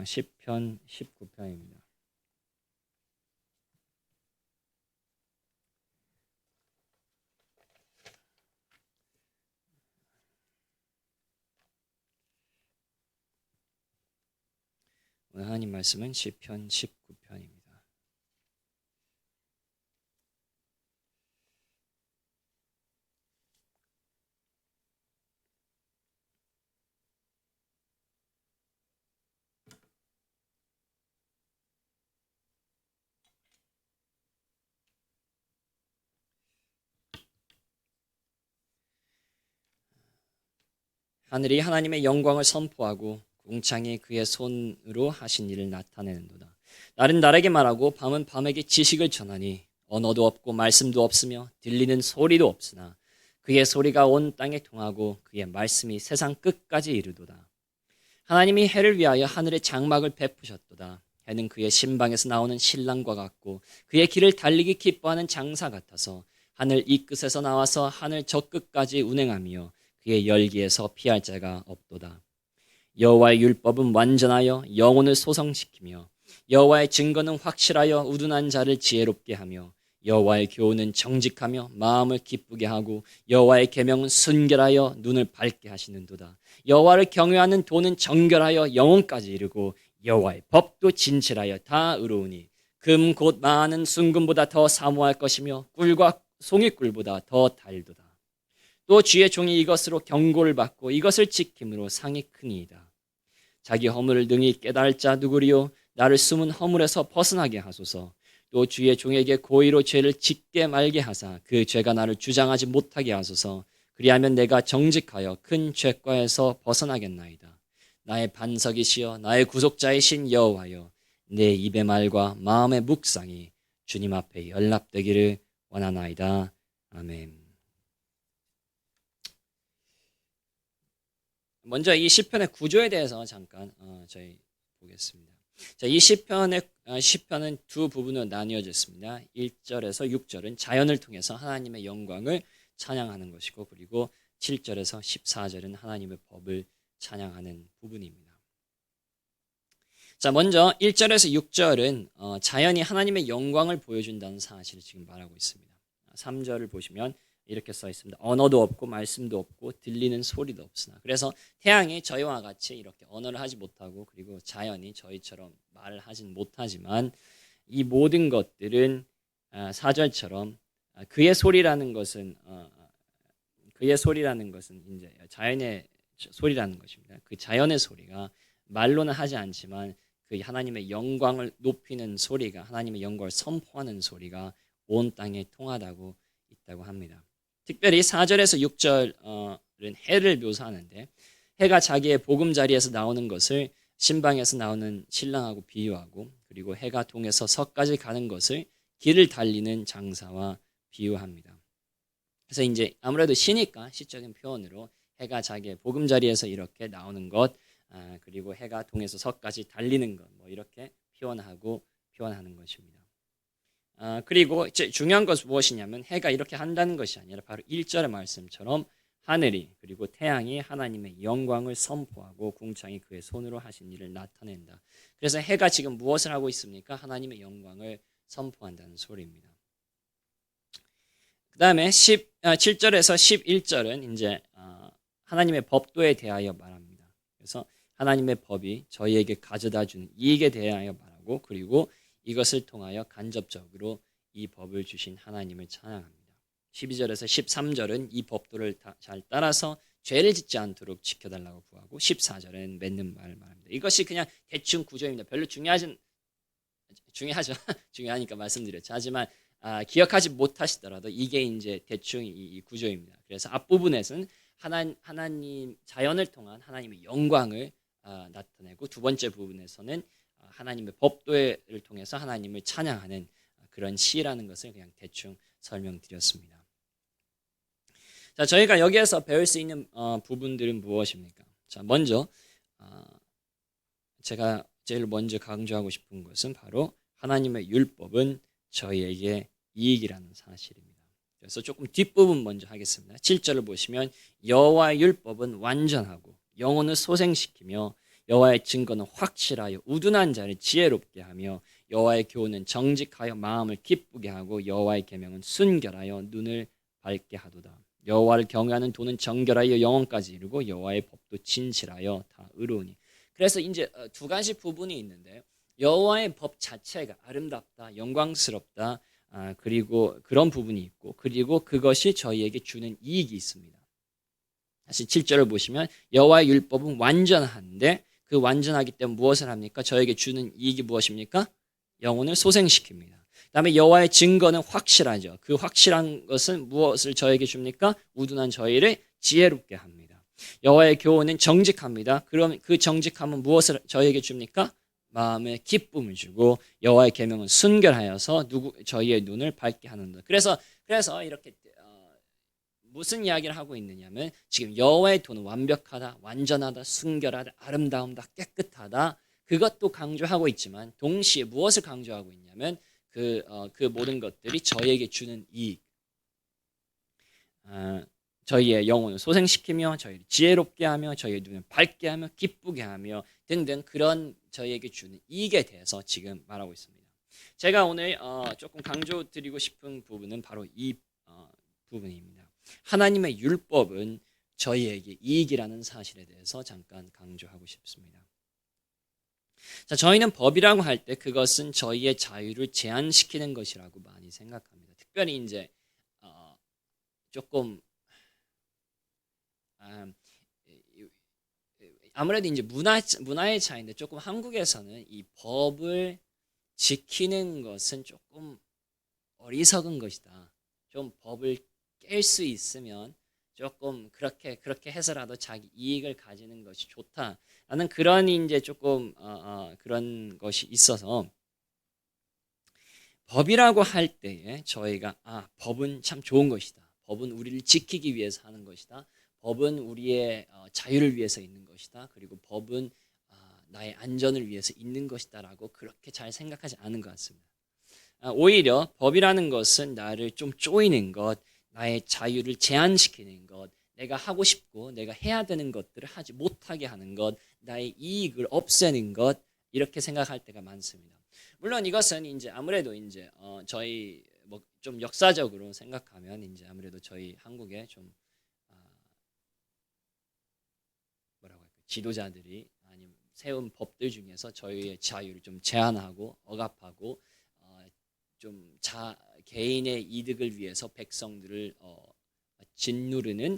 시편 19편입니다. 오늘 하나님 말씀은 시편 19편입니다. 하늘이 하나님의 영광을 선포하고 궁창이 그의 손으로 하신 일을 나타내는도다. 날은 날에게 말하고 밤은 밤에게 지식을 전하니 언어도 없고 말씀도 없으며 들리는 소리도 없으나 그의 소리가 온 땅에 통하고 그의 말씀이 세상 끝까지 이르도다. 하나님이 해를 위하여 하늘의 장막을 베푸셨도다. 해는 그의 신방에서 나오는 신랑과 같고 그의 길을 달리기 기뻐하는 장사 같아서 하늘 이 끝에서 나와서 하늘 저 끝까지 운행하며 그의 열기에서 피할 자가 없도다. 여호와의 율법은 완전하여 영혼을 소성시키며 여호와의 증거는 확실하여 우둔한 자를 지혜롭게 하며 여호와의 교훈은 정직하며 마음을 기쁘게 하고 여호와의 계명은 순결하여 눈을 밝게 하시는도다. 여호와를 경외하는 도는 정결하여 영혼까지 이르고 여호와의 법도 진실하여 다 의로우니 금 곧 많은 순금보다 더 사모할 것이며 꿀과 송이꿀보다 더 달도다. 또 주의 종이 이것으로 경고를 받고 이것을 지킴으로 상이 크니이다. 자기 허물을 능히 깨달을 자 누구리요? 나를 숨은 허물에서 벗어나게 하소서. 또 주의 종에게 고의로 죄를 짓게 말게 하사 그 죄가 나를 주장하지 못하게 하소서. 그리하면 내가 정직하여 큰 죄과에서 벗어나겠나이다. 나의 반석이시여 나의 구속자이신 여호와여 내 입의 말과 마음의 묵상이 주님 앞에 연락되기를 원하나이다. 아멘. 먼저 이 시편의 구조에 대해서 잠깐 저희 보겠습니다. 자, 이 시편은 두 부분으로 나뉘어졌습니다. 1절에서 6절은 자연을 통해서 하나님의 영광을 찬양하는 것이고 그리고 7절에서 14절은 하나님의 법을 찬양하는 부분입니다. 자, 먼저 1절에서 6절은 자연이 하나님의 영광을 보여준다는 사실을 지금 말하고 있습니다. 3절을 보시면 이렇게 써 있습니다. 언어도 없고 말씀도 없고 들리는 소리도 없으나. 그래서 태양이 저희와 같이 이렇게 언어를 하지 못하고 그리고 자연이 저희처럼 말을 하진 못하지만 이 모든 것들은 4절처럼 그의 소리라는 것은 이제 자연의 소리라는 것입니다. 그 자연의 소리가 말로는 하지 않지만 그 하나님의 영광을 높이는 소리가 하나님의 영광을 선포하는 소리가 온 땅에 통하다고 있다고 합니다. 특별히 4절에서 6절은 해를 묘사하는데 해가 자기의 보금자리에서 나오는 것을 신방에서 나오는 신랑하고 비유하고 그리고 해가 동에서 서까지 가는 것을 길을 달리는 장사와 비유합니다. 그래서 이제 아무래도 시니까 시적인 표현으로 해가 자기의 보금자리에서 이렇게 나오는 것 그리고 해가 동에서 서까지 달리는 것 뭐 이렇게 표현하는 것입니다. 그리고 이제 중요한 것은 무엇이냐면 해가 이렇게 한다는 것이 아니라 바로 1절의 말씀처럼 하늘이 그리고 태양이 하나님의 영광을 선포하고 궁창이 그의 손으로 하신 일을 나타낸다. 그래서 해가 지금 무엇을 하고 있습니까? 하나님의 영광을 선포한다는 소리입니다. 그 다음에 7절에서 11절은 이제 하나님의 법도에 대하여 말합니다. 그래서 하나님의 법이 저희에게 가져다 준 이익에 대하여 말하고 그리고 이것을 통하여 간접적으로 이 법을 주신 하나님을 찬양합니다. 12절에서 13절은 이 법도를 잘 따라서 죄를 짓지 않도록 지켜달라고 구하고 14절은 맺는 말을 말합니다. 이것이 그냥 대충 구조입니다. 별로 중요하죠. 중요하니까 말씀드렸죠. 하지만 기억하지 못하시더라도 이게 이제 대충 이 구조입니다. 그래서 앞부분에서는 하나님 자연을 통한 하나님의 영광을 나타내고 두 번째 부분에서는 하나님의 법도를 통해서 하나님을 찬양하는 그런 시라는 것을 그냥 대충 설명드렸습니다. 자, 저희가 여기에서 배울 수 있는 부분들은 무엇입니까? 자, 먼저 제가 제일 먼저 강조하고 싶은 것은 바로 하나님의 율법은 저희에게 이익이라는 사실입니다. 그래서 조금 뒷부분 먼저 하겠습니다. 7절을 보시면 여호와의 율법은 완전하고 영혼을 소생시키며 여호와의 증거는 확실하여 우둔한 자를 지혜롭게 하며 여호와의 교훈은 정직하여 마음을 기쁘게 하고 여호와의 계명은 순결하여 눈을 밝게 하도다. 여호와를 경외하는 도는 정결하여 영혼까지 이르고 여호와의 법도 진실하여 다 의로우니. 그래서 이제 두 가지 부분이 있는데 여호와의 법 자체가 아름답다, 영광스럽다, 그리고 그런 부분이 있고 그리고 그것이 저희에게 주는 이익이 있습니다. 다시 7절을 보시면 여호와의 율법은 완전한데 그 완전하기 때문에 무엇을 합니까? 저에게 주는 이익이 무엇입니까? 영혼을 소생시킵니다. 그다음에 여호와의 증거는 확실하죠. 그 확실한 것은 무엇을 저에게 줍니까? 우둔한 저희를 지혜롭게 합니다. 여호와의 교훈은 정직합니다. 그럼 그 정직함은 무엇을 저에게 줍니까? 마음에 기쁨을 주고 여호와의 계명은 순결하여서 저희의 눈을 밝게 하는다. 그래서 이렇게 무슨 이야기를 하고 있느냐면 지금 여호와의 도는 완벽하다, 완전하다, 순결하다, 아름다움다, 깨끗하다. 그것도 강조하고 있지만 동시에 무엇을 강조하고 있냐면 그 모든 것들이 저희에게 주는 이익, 저희의 영혼을 소생시키며 저희를 지혜롭게 하며 저희의 눈을 밝게 하며 기쁘게 하며 등등 그런 저희에게 주는 이익에 대해서 지금 말하고 있습니다. 제가 오늘 조금 강조드리고 싶은 부분은 바로 이 부분입니다. 하나님의 율법은 저희에게 이익이라는 사실에 대해서 잠깐 강조하고 싶습니다. 자, 저희는 법이라고 할 때 그것은 저희의 자유를 제한시키는 것이라고 많이 생각합니다. 특별히 이제 조금 아무래도 이제 문화의 차이인데 조금 한국에서는 이 법을 지키는 것은 조금 어리석은 것이다. 좀 법을 깰 수 있으면 조금 그렇게 해서라도 자기 이익을 가지는 것이 좋다라는 그런 이제 조금 그런 것이 있어서 법이라고 할 때에 저희가 법은 참 좋은 것이다. 법은 우리를 지키기 위해서 하는 것이다. 법은 우리의 자유를 위해서 있는 것이다. 그리고 법은 나의 안전을 위해서 있는 것이다라고 그렇게 잘 생각하지 않은 것 같습니다. 오히려 법이라는 것은 나를 좀 쪼이는 것, 나의 자유를 제한시키는 것, 내가 하고 싶고 내가 해야 되는 것들을 하지 못하게 하는 것, 나의 이익을 없애는 것 이렇게 생각할 때가 많습니다. 물론 이것은 이제 아무래도 이제 저희 뭐 좀 역사적으로 생각하면 이제 아무래도 저희 한국에 좀 뭐라고 할까요? 지도자들이 아니면 세운 법들 중에서 저희의 자유를 좀 제한하고 억압하고 좀 개인의 이득을 위해서 백성들을 짓누르는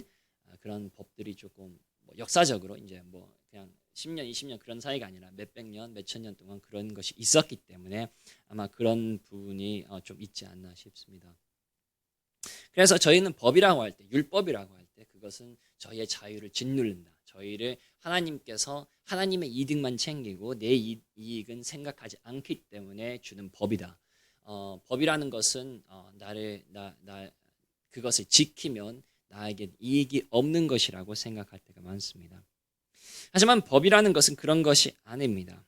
그런 법들이 조금 역사적으로 이제 뭐 그냥 10년, 20년 그런 사이가 아니라 몇백 년, 몇천 년 동안 그런 것이 있었기 때문에 아마 그런 부분이 좀 있지 않나 싶습니다. 그래서 저희는 법이라고 할 때, 율법이라고 할 때 그것은 저희의 자유를 짓누른다. 저희를 하나님께서 하나님의 이득만 챙기고 내 이익은 생각하지 않기 때문에 주는 법이다. 법이라는 것은 그것을 지키면 나에게 이익이 없는 것이라고 생각할 때가 많습니다. 하지만 법이라는 것은 그런 것이 아닙니다.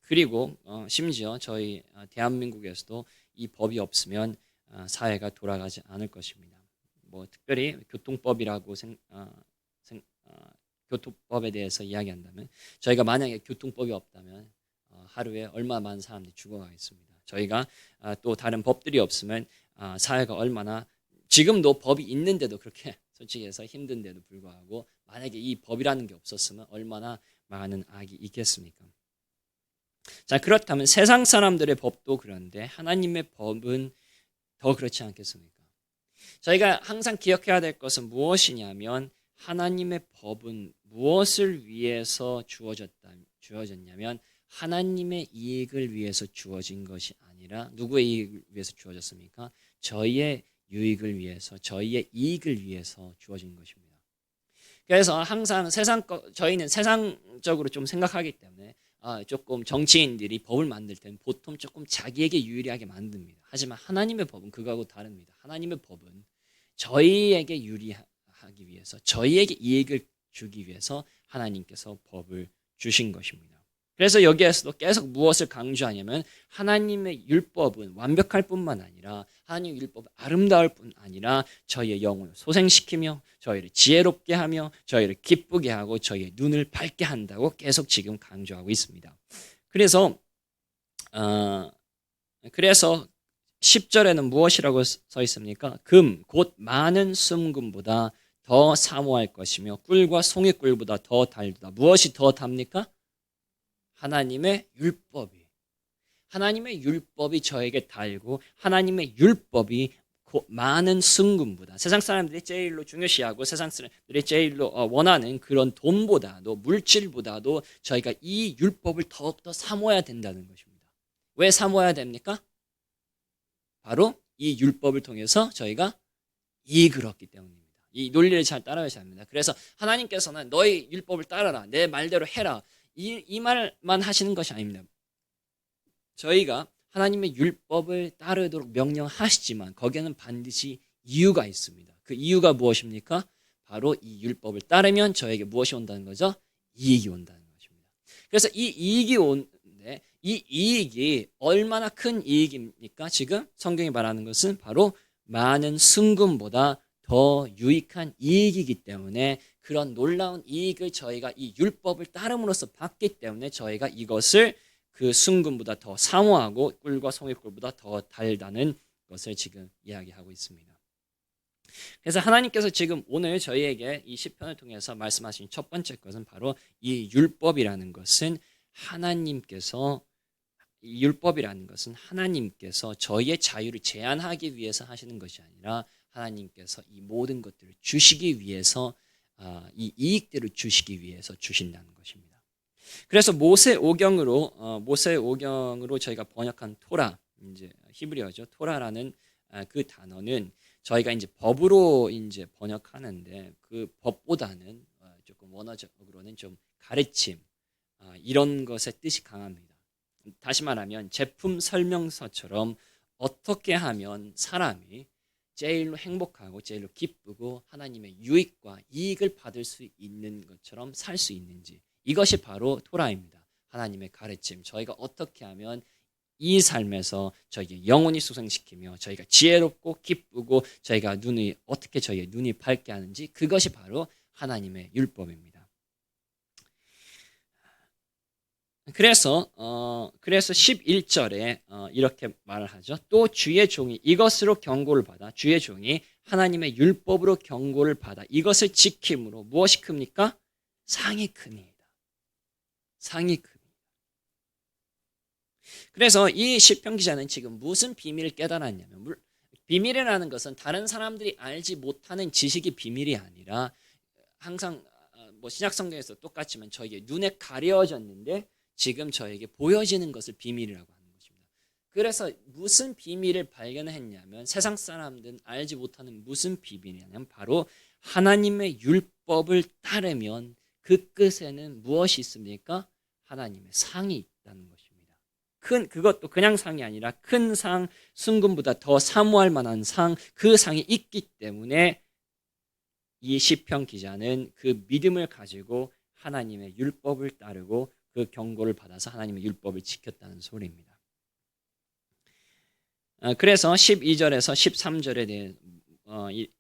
그리고 심지어 저희 대한민국에서도 이 법이 없으면 사회가 돌아가지 않을 것입니다. 뭐 특별히 교통법이라고 교통법에 대해서 이야기한다면 저희가 만약에 교통법이 없다면 하루에 얼마 많은 사람들이 죽어가겠습니다. 저희가 또 다른 법들이 없으면 사회가 얼마나 지금도 법이 있는데도 그렇게 솔직히 해서 힘든데도 불구하고 만약에 이 법이라는 게 없었으면 얼마나 많은 악이 있겠습니까? 자, 그렇다면 세상 사람들의 법도 그런데 하나님의 법은 더 그렇지 않겠습니까? 저희가 항상 기억해야 될 것은 무엇이냐면 하나님의 법은 무엇을 위해서 주어졌냐면 하나님의 이익을 위해서 주어진 것이 아니라 누구의 이익을 위해서 주어졌습니까? 저희의 유익을 위해서, 저희의 이익을 위해서 주어진 것입니다. 그래서 항상 저희는 세상적으로 좀 생각하기 때문에 조금 정치인들이 법을 만들 때는 보통 조금 자기에게 유리하게 만듭니다. 하지만 하나님의 법은 그거하고 다릅니다. 하나님의 법은 저희에게 유리하기 위해서, 저희에게 이익을 주기 위해서 하나님께서 법을 주신 것입니다. 그래서 여기에서도 계속 무엇을 강조하냐면 하나님의 율법은 완벽할 뿐만 아니라 하나님의 율법은 아름다울 뿐 아니라 저희의 영혼을 소생시키며 저희를 지혜롭게 하며 저희를 기쁘게 하고 저희의 눈을 밝게 한다고 계속 지금 강조하고 있습니다. 그래서 10절에는 무엇이라고 써 있습니까? 금, 곧 많은 순금보다 더 사모할 것이며 꿀과 송이꿀보다 더 달다. 무엇이 더 답니까? 하나님의 율법이 저에게 달고 하나님의 율법이 많은 순금보다 세상 사람들이 제일로 중요시하고 세상 사람들이 제일로 원하는 그런 돈보다도 물질보다도 저희가 이 율법을 더욱더 사모해야 된다는 것입니다. 왜 사모해야 됩니까? 바로 이 율법을 통해서 저희가 이익을 얻기 때문입니다. 이 논리를 잘 따라가셔야 합니다. 그래서 하나님께서는 너희 율법을 따라라, 내 말대로 해라, 이 말만 하시는 것이 아닙니다. 저희가 하나님의 율법을 따르도록 명령하시지만 거기에는 반드시 이유가 있습니다. 그 이유가 무엇입니까? 바로 이 율법을 따르면 저에게 무엇이 온다는 거죠? 이익이 온다는 것입니다. 그래서 이 이익이 오는데 이 이익이 얼마나 큰 이익입니까? 지금 성경이 말하는 것은 바로 많은 순금보다 더 유익한 이익이기 때문에 그런 놀라운 이익을 저희가 이 율법을 따름으로써 받기 때문에 저희가 이것을 그 순금보다 더 사모하고 꿀과 송이꿀보다 더 달다는 것을 지금 이야기하고 있습니다. 그래서 하나님께서 지금 오늘 저희에게 이 시편을 통해서 말씀하신 첫 번째 것은 바로 이 율법이라는 것은 하나님께서 저희의 자유를 제한하기 위해서 하시는 것이 아니라 하나님께서 이 모든 것들을 주시기 위해서 이 이익들을 주시기 위해서 주신다는 것입니다. 그래서 모세오경으로 저희가 번역한 토라, 이제 히브리어죠. 토라라는 그 단어는 저희가 이제 법으로 이제 번역하는데 그 법보다는 조금 원어적으로는 좀 가르침 이런 것의 뜻이 강합니다. 다시 말하면 제품 설명서처럼 어떻게 하면 사람이 제일로 행복하고 제일로 기쁘고 하나님의 유익과 이익을 받을 수 있는 것처럼 살 수 있는지, 이것이 바로 토라입니다. 하나님의 가르침, 저희가 어떻게 하면 이 삶에서 저희의 영혼이 소생시키며 저희가 지혜롭고 기쁘고 저희가 어떻게 저희의 눈이 밝게 하는지, 그것이 바로 하나님의 율법입니다. 그래서 11절에 이렇게 말을 하죠. 또 주의 종이 이것으로 경고를 받아, 주의 종이 하나님의 율법으로 경고를 받아 이것을 지킴으로 무엇이 큽니까? 상이 큽니다. 상이 큽니다. 그래서 이 시편 기자는 지금 무슨 비밀을 깨달았냐면, 비밀이라는 것은 다른 사람들이 알지 못하는 지식이 비밀이 아니라 항상 신약 성경에서 똑같지만 저희의 눈에 가려졌는데 지금 저에게 보여지는 것을 비밀이라고 하는 것입니다. 그래서 무슨 비밀을 발견했냐면, 세상 사람들은 알지 못하는 무슨 비밀이냐면 바로 하나님의 율법을 따르면 그 끝에는 무엇이 있습니까? 하나님의 상이 있다는 것입니다. 그것도 그냥 상이 아니라 큰 상, 순금보다 더 사모할 만한 상, 그 상이 있기 때문에 이 시편 기자는 그 믿음을 가지고 하나님의 율법을 따르고 그 경고를 받아서 하나님의 율법을 지켰다는 소리입니다. 그래서 12절에서 13절에 대해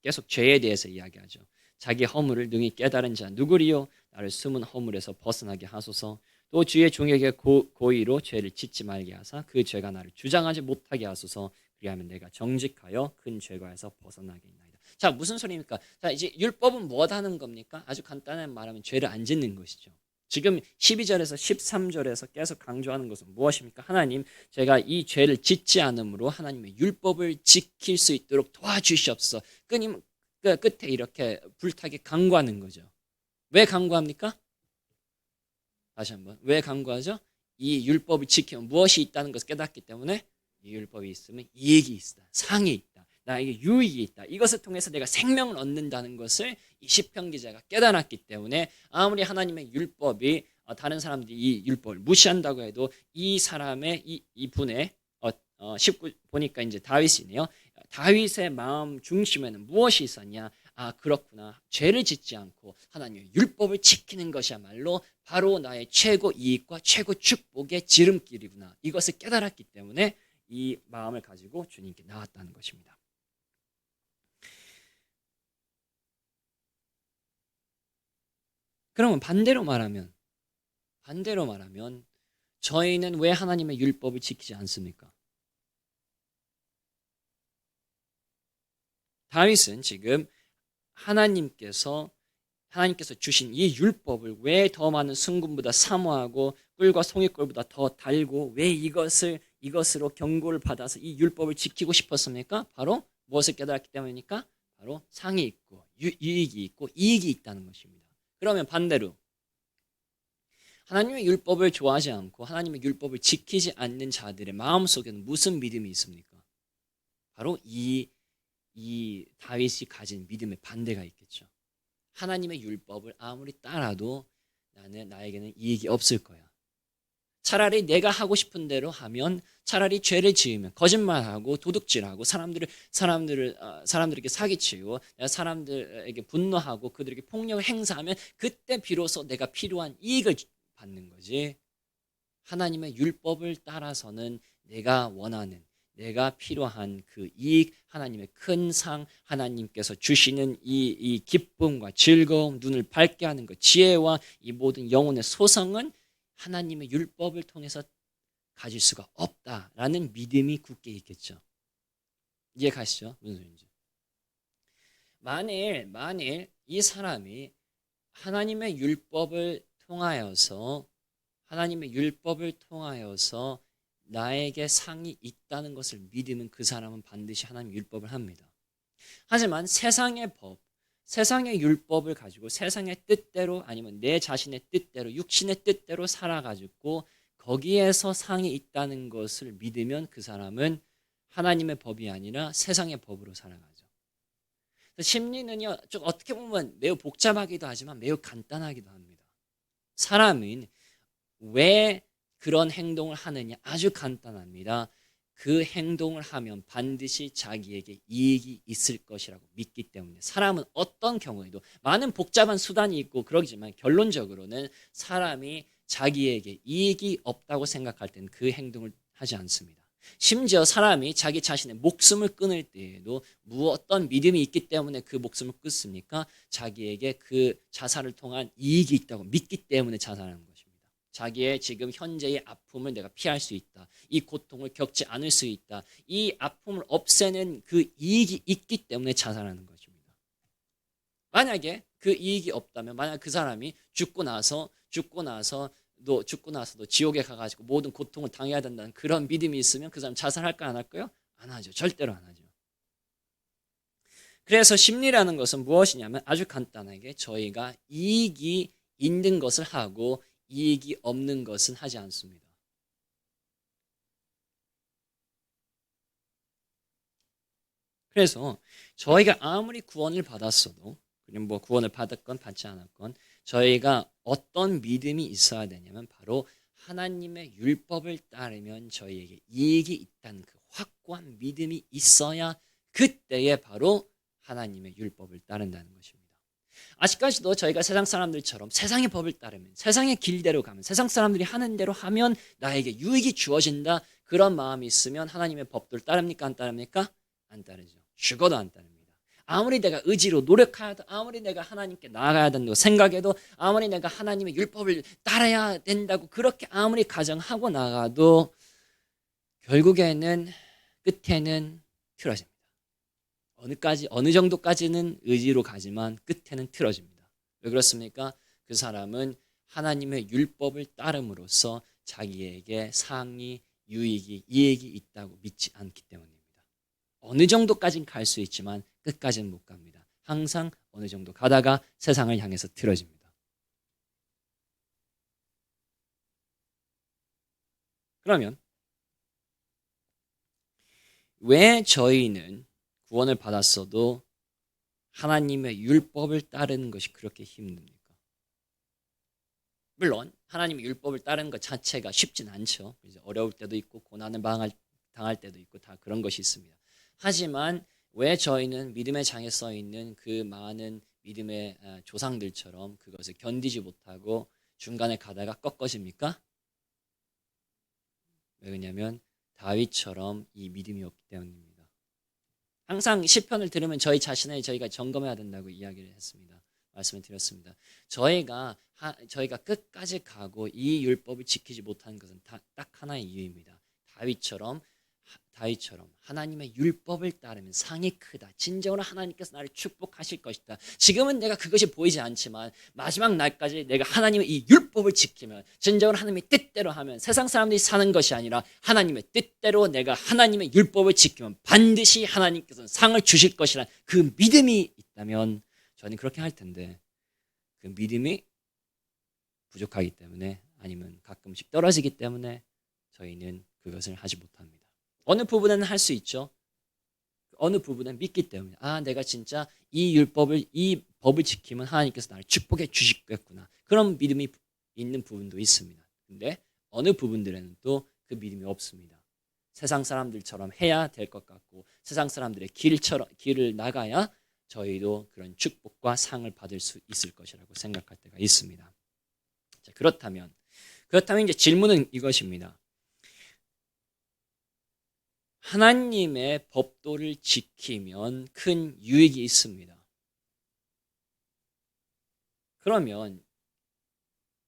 계속 죄에 대해서 이야기하죠. 자기 허물을 능히 깨달은 자 누구리요? 나를 숨은 허물에서 벗어나게 하소서. 또 주의 종에게 고의로 죄를 짓지 말게 하사 그 죄가 나를 주장하지 못하게 하소서. 그리하면 내가 정직하여 큰 죄과에서 벗어나게 있나이다. 자, 무슨 소리입니까? 자, 이제 율법은 뭐 하는 겁니까? 아주 간단하게 말하면 죄를 안 짓는 것이죠. 지금 12절에서 13절에서 계속 강조하는 것은 무엇입니까? 하나님, 제가 이 죄를 짓지 않으므로 하나님의 율법을 지킬 수 있도록 도와주시옵소서. 끝에 이렇게 불타게 간구하는 거죠. 왜 간구합니까? 다시 한번, 왜 간구하죠? 이 율법을 지키면 무엇이 있다는 것을 깨닫기 때문에 이 율법이 있으면 이익이 있다, 상이 있다, 나에게 유익이 있다, 이것을 통해서 내가 생명을 얻는다는 것을 이 시편 기자가 깨달았기 때문에 아무리 하나님의 율법이 다른 사람들이 이 율법을 무시한다고 해도 이 사람의 이 분의 19 보니까 이제 다윗이네요. 다윗의 마음 중심에는 무엇이 있었냐? 그렇구나. 죄를 짓지 않고 하나님의 율법을 지키는 것이야말로 바로 나의 최고 이익과 최고 축복의 지름길이구나. 이것을 깨달았기 때문에 이 마음을 가지고 주님께 나왔다는 것입니다. 그러면 반대로 말하면 저희는 왜 하나님의 율법을 지키지 않습니까? 다윗은 지금 하나님께서 주신 이 율법을 왜 더 많은 순금보다 사모하고 꿀과 송이꿀보다 더 달고 왜 이것으로 경고를 받아서 이 율법을 지키고 싶었습니까? 바로 무엇을 깨달았기 때문입니까? 바로 상이 있고 유익이 있고 이익이 있다는 것입니다. 그러면 반대로 하나님의 율법을 좋아하지 않고 하나님의 율법을 지키지 않는 자들의 마음속에는 무슨 믿음이 있습니까? 바로 이 다윗이 가진 믿음의 반대가 있겠죠. 하나님의 율법을 아무리 따라도 나에게는 이익이 없을 거야. 차라리 내가 하고 싶은 대로 하면, 차라리 죄를 지으면, 거짓말하고 도둑질하고 사람들에게 사기치고 사람들에게 분노하고 그들에게 폭력을 행사하면 그때 비로소 내가 필요한 이익을 받는 거지. 하나님의 율법을 따라서는 내가 원하는, 내가 필요한 그 이익, 하나님의 큰 상, 하나님께서 주시는 이 기쁨과 즐거움, 눈을 밝게 하는 것, 지혜와 이 모든 영혼의 소성은 하나님의 율법을 통해서 가질 수가 없다라는 믿음이 굳게 있겠죠. 이해가시죠? 무슨 소리인지. 만일 이 사람이 하나님의 율법을 통하여서 나에게 상이 있다는 것을 믿으면 그 사람은 반드시 하나님의 율법을 합니다. 하지만 세상의 법, 세상의 율법을 가지고 세상의 뜻대로 아니면 내 자신의 뜻대로 육신의 뜻대로 살아가지고 거기에서 상이 있다는 것을 믿으면 그 사람은 하나님의 법이 아니라 세상의 법으로 살아가죠. 심리는요, 좀 어떻게 보면 매우 복잡하기도 하지만 매우 간단하기도 합니다. 사람은 왜 그런 행동을 하느냐? 아주 간단합니다. 그 행동을 하면 반드시 자기에게 이익이 있을 것이라고 믿기 때문에 사람은 어떤 경우에도 많은 복잡한 수단이 있고 그러지만 결론적으로는 사람이 자기에게 이익이 없다고 생각할 때는 그 행동을 하지 않습니다. 심지어 사람이 자기 자신의 목숨을 끊을 때에도 어떤 믿음이 있기 때문에 그 목숨을 끊습니까? 자기에게 그 자살을 통한 이익이 있다고 믿기 때문에 자살하는 것입니다. 자기의 지금 현재의 아픔을 내가 피할 수 있다. 이 고통을 겪지 않을 수 있다. 이 아픔을 없애는 그 이익이 있기 때문에 자살하는 것입니다. 만약에 그 이익이 없다면, 만약 그 사람이 죽고 나서도 지옥에 가가지고 모든 고통을 당해야 된다는 그런 믿음이 있으면 그 사람 자살할까 안 할까요? 안 하죠. 절대로 안 하죠. 그래서 심리라는 것은 무엇이냐면 아주 간단하게 저희가 이익이 있는 것을 하고 이익이 없는 것은 하지 않습니다. 그래서 저희가 아무리 구원을 받았어도 뭐 구원을 받았건 받지 않았건 저희가 어떤 믿음이 있어야 되냐면 바로 하나님의 율법을 따르면 저희에게 이익이 있다는 그 확고한 믿음이 있어야 그때에 바로 하나님의 율법을 따른다는 것입니다. 아직까지도 저희가 세상 사람들처럼 세상의 법을 따르면 세상의 길대로 가면 세상 사람들이 하는 대로 하면 나에게 유익이 주어진다 그런 마음이 있으면 하나님의 법도를 따릅니까? 안 따릅니까? 안 따르죠. 죽어도 안 따릅니다. 아무리 내가 의지로 노력하여도 아무리 내가 하나님께 나아가야 된다고 생각해도 아무리 내가 하나님의 율법을 따라야 된다고 그렇게 아무리 가정하고 나가도 결국에는 끝에는 틀어집니다. 어느 정도까지는 의지로 가지만 끝에는 틀어집니다. 왜 그렇습니까? 그 사람은 하나님의 율법을 따름으로써 자기에게 상이, 유익이, 이익이 있다고 믿지 않기 때문입니다. 어느 정도까지는 갈 수 있지만 끝까지는 못 갑니다. 항상 어느 정도 가다가 세상을 향해서 틀어집니다. 그러면 왜 저희는 구원을 받았어도 하나님의 율법을 따르는 것이 그렇게 힘듭니까? 물론 하나님의 율법을 따르는 것 자체가 쉽진 않죠. 어려울 때도 있고 고난을 당할 때도 있고 다 그런 것이 있습니다. 하지만 왜 저희는 믿음의 장에 써 있는 그 많은 믿음의 조상들처럼 그것을 견디지 못하고 중간에 가다가 꺾어집니까? 왜냐하면 다윗처럼 이 믿음이 없기 때문입니다. 항상 시편을 들으면 저희 자신을 저희가 점검해야 된다고 이야기를 했습니다. 말씀을 드렸습니다. 저희가 끝까지 가고 이 율법을 지키지 못하는 것은 딱 하나의 이유입니다. 다윗처럼 하나님의 율법을 따르면 상이 크다. 진정으로 하나님께서 나를 축복하실 것이다. 지금은 내가 그것이 보이지 않지만 마지막 날까지 내가 하나님의 이 율법을 지키면 진정으로 하나님의 뜻대로 하면 세상 사람들이 사는 것이 아니라 하나님의 뜻대로 내가 하나님의 율법을 지키면 반드시 하나님께서는 상을 주실 것이라는 그 믿음이 있다면 저는 그렇게 할 텐데 그 믿음이 부족하기 때문에 아니면 가끔씩 떨어지기 때문에 저희는 그것을 하지 못합니다. 어느 부분은 할 수 있죠. 어느 부분은 믿기 때문에 내가 진짜 이 법을 지키면 하나님께서 나를 축복해 주시겠구나. 그런 믿음이 있는 부분도 있습니다. 근데 어느 부분들에는 또 그 믿음이 없습니다. 세상 사람들처럼 해야 될 것 같고 세상 사람들의 길을 나가야 저희도 그런 축복과 상을 받을 수 있을 것이라고 생각할 때가 있습니다. 자, 그렇다면 이제 질문은 이것입니다. 하나님의 법도를 지키면 큰 유익이 있습니다. 그러면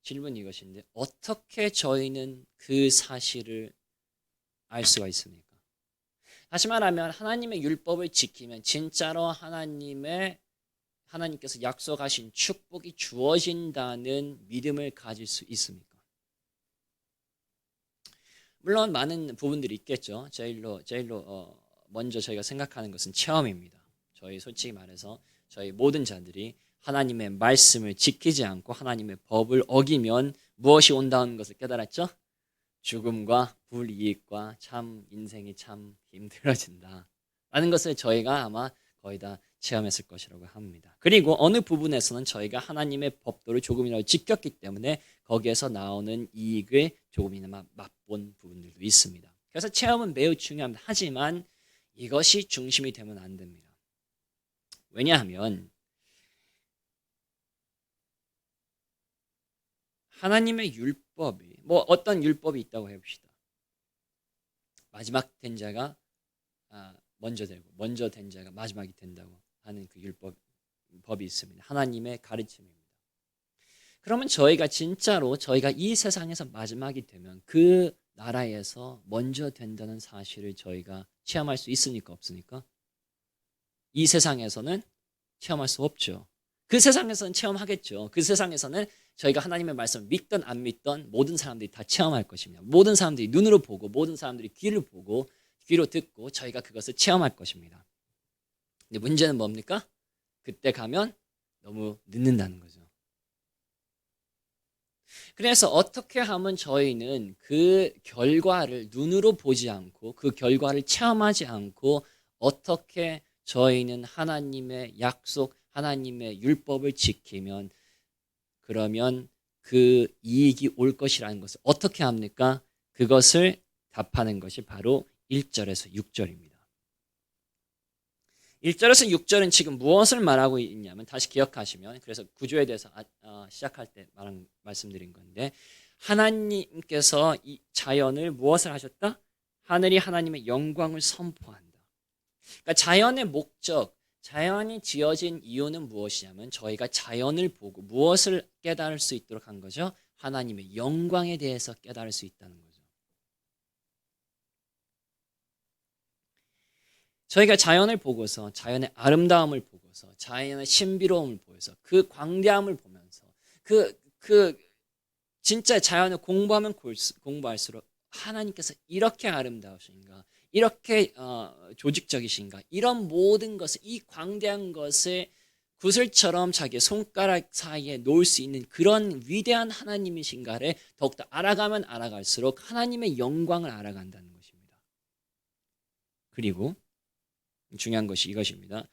질문이 이것인데 어떻게 저희는 그 사실을 알 수가 있습니까? 다시 말하면 하나님의 율법을 지키면 진짜로 하나님께서 약속하신 축복이 주어진다는 믿음을 가질 수 있습니까? 물론 많은 부분들이 있겠죠. 제일로 먼저 저희가 생각하는 것은 체험입니다. 저희 솔직히 말해서 저희 모든 자들이 하나님의 말씀을 지키지 않고 하나님의 법을 어기면 무엇이 온다는 것을 깨달았죠? 죽음과 불이익과 참 인생이 참 힘들어진다 라는 것을 저희가 아마 거의 다 체험했을 것이라고 합니다. 그리고 어느 부분에서는 저희가 하나님의 법도를 조금이라도 지켰기 때문에 거기에서 나오는 이익을 조금이나마 맛본 부분들도 있습니다. 그래서 체험은 매우 중요합니다. 하지만 이것이 중심이 되면 안 됩니다. 왜냐하면 하나님의 율법이 어떤 율법이 있다고 해봅시다. 마지막 된 자가 먼저 되고 먼저 된 자가 마지막이 된다고 하는 그 법이 있습니다. 하나님의 가르침입니다. 그러면 저희가 진짜로 저희가 이 세상에서 마지막이 되면 그 나라에서 먼저 된다는 사실을 저희가 체험할 수 있습니까? 없습니까? 이 세상에서는 체험할 수 없죠. 그 세상에서는 체험하겠죠. 그 세상에서는 저희가 하나님의 말씀을 믿던 안 믿던 모든 사람들이 다 체험할 것입니다. 모든 사람들이 눈으로 보고 모든 사람들이 귀를 보고 귀로 듣고 저희가 그것을 체험할 것입니다. 근데 문제는 뭡니까? 그때 가면 너무 늦는다는 거죠. 그래서 어떻게 하면 저희는 그 결과를 눈으로 보지 않고 그 결과를 체험하지 않고 어떻게 저희는 하나님의 약속, 하나님의 율법을 지키면 그러면 그 이익이 올 것이라는 것을 어떻게 합니까? 그것을 답하는 것이 바로 1절에서 6절입니다. 1절에서 6절은 지금 무엇을 말하고 있냐면 다시 기억하시면 그래서 구조에 대해서 시작할 때 말씀드린 건데 하나님께서 이 자연을 무엇을 하셨다? 하늘이 하나님의 영광을 선포한다. 그러니까 자연의 목적, 자연이 지어진 이유는 무엇이냐면 저희가 자연을 보고 무엇을 깨달을 수 있도록 한 거죠? 하나님의 영광에 대해서 깨달을 수 있다는 거죠. 저희가 자연을 보고서 자연의 아름다움을 보고서 자연의 신비로움을 보여서 그 광대함을 보면서 그 진짜 자연을 공부하면 공부할수록 하나님께서 이렇게 아름다우신가 이렇게 조직적이신가 이런 모든 것을 이 광대한 것을 구슬처럼 자기의 손가락 사이에 놓을 수 있는 그런 위대한 하나님이신가를 더욱더 알아가면 알아갈수록 하나님의 영광을 알아간다는 것입니다. 그리고 중요한 것이 이것입니다.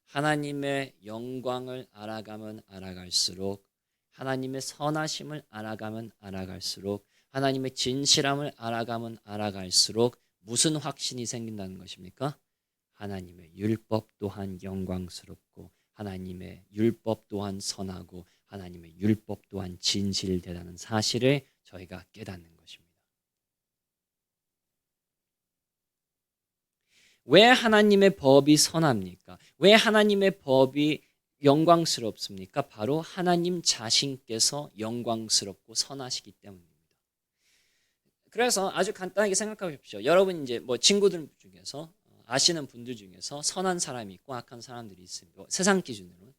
하나님의 영광을 알아가면 알아갈수록 하나님의 선하심을 알아가면 알아갈수록 하나님의 진실함을 알아가면 알아갈수록 무슨 확신이 생긴다는 것입니까? 하나님의 율법 또한 영광스럽고 하나님의 율법 또한 선하고 하나님의 율법 또한 진실되다는 사실을 저희가 깨닫는 것입니다. 왜 하나님의 법이 선합니까? 왜 하나님의 법이 영광스럽습니까? 바로 하나님 자신께서 영광스럽고 선하시기 때문입니다. 그래서 아주 간단하게 생각해 보십시오. 여러분 이제 뭐 친구들 중에서 아시는 분들 중에서 선한 사람이 있고 악한 사람들이 있습니다. 세상 기준으로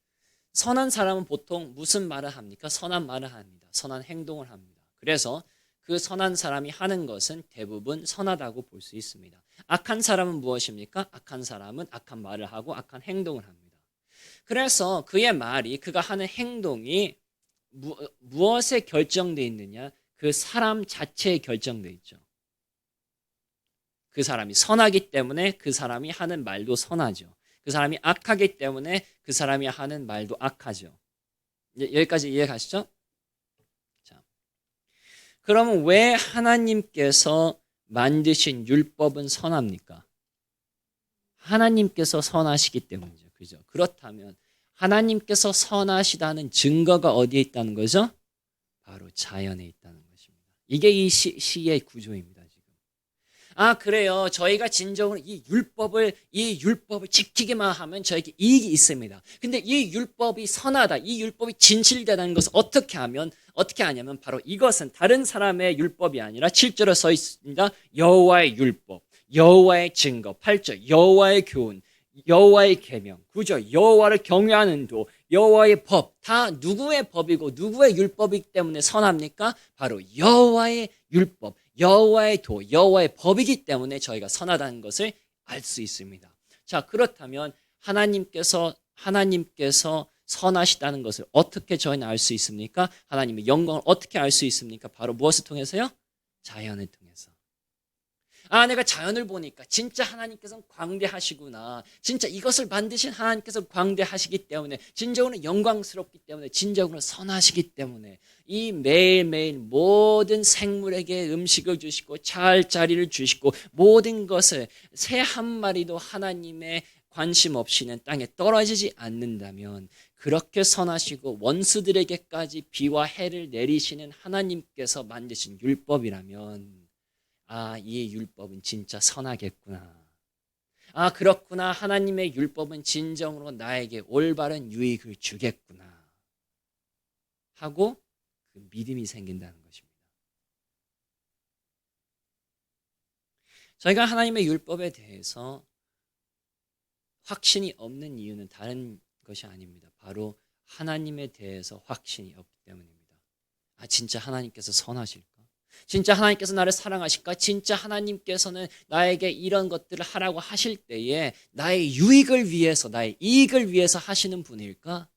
선한 사람은 보통 무슨 말을 합니까? 선한 말을 합니다. 선한 행동을 합니다. 그래서 그 선한 사람이 하는 것은 대부분 선하다고 볼 수 있습니다. 악한 사람은 무엇입니까? 악한 사람은 악한 말을 하고 악한 행동을 합니다. 그래서 그의 말이, 그가 하는 행동이 무엇에 결정되어 있느냐? 그 사람 자체에 결정되어 있죠. 그 사람이 선하기 때문에 그 사람이 하는 말도 선하죠. 그 사람이 악하기 때문에 그 사람이 하는 말도 악하죠. 여기까지 이해 가시죠? 자, 그러면 왜 하나님께서 만드신 율법은 선합니까? 하나님께서 선하시기 때문이죠. 그죠? 그렇다면 하나님께서 선하시다는 증거가 어디에 있다는 거죠? 바로 자연에 있다는 것입니다. 이게 이 시의 구조입니다. 그래요. 저희가 진정으로 이 율법을 지키기만 하면 저에게 이익이 있습니다. 근데 이 율법이 선하다, 이 율법이 진실되다는 것을 어떻게 하냐면 바로 이것은 다른 사람의 율법이 아니라 7절에 써 있습니다. 여호와의 율법, 여호와의 증거, 8절 여호와의 교훈, 여호와의 계명, 9절 여호와를 경외하는 도, 여호와의 법, 다 누구의 법이고 누구의 율법이기 때문에 선합니까? 바로 여호와의 율법, 여호와의 도, 여호와의 법이기 때문에 저희가 선하다는 것을 알 수 있습니다. 자, 그렇다면 하나님께서 선하시다는 것을 어떻게 저희는 알 수 있습니까? 하나님의 영광을 어떻게 알 수 있습니까? 바로 무엇을 통해서요? 자연을 통해서. 내가 자연을 보니까 진짜 하나님께서는 광대하시구나. 진짜 이것을 만드신 하나님께서 광대하시기 때문에, 진정으로 영광스럽기 때문에, 진정으로 선하시기 때문에 이 매일매일 모든 생물에게 음식을 주시고 잘 자리를 주시고 모든 것을 새 한 마리도 하나님의 관심 없이는 땅에 떨어지지 않는다면, 그렇게 선하시고 원수들에게까지 비와 해를 내리시는 하나님께서 만드신 율법이라면 이 율법은 진짜 선하겠구나. 그렇구나. 하나님의 율법은 진정으로 나에게 올바른 유익을 주겠구나. 하고 그 믿음이 생긴다는 것입니다. 저희가 하나님의 율법에 대해서 확신이 없는 이유는 다른 것이 아닙니다. 바로 하나님에 대해서 확신이 없기 때문입니다. 진짜 하나님께서 선하실까? 진짜 하나님께서 나를 사랑하실까? 진짜 하나님께서는 나에게 이런 것들을 하라고 하실 때에 나의 유익을 위해서, 나의 이익을 위해서 하시는 분일까?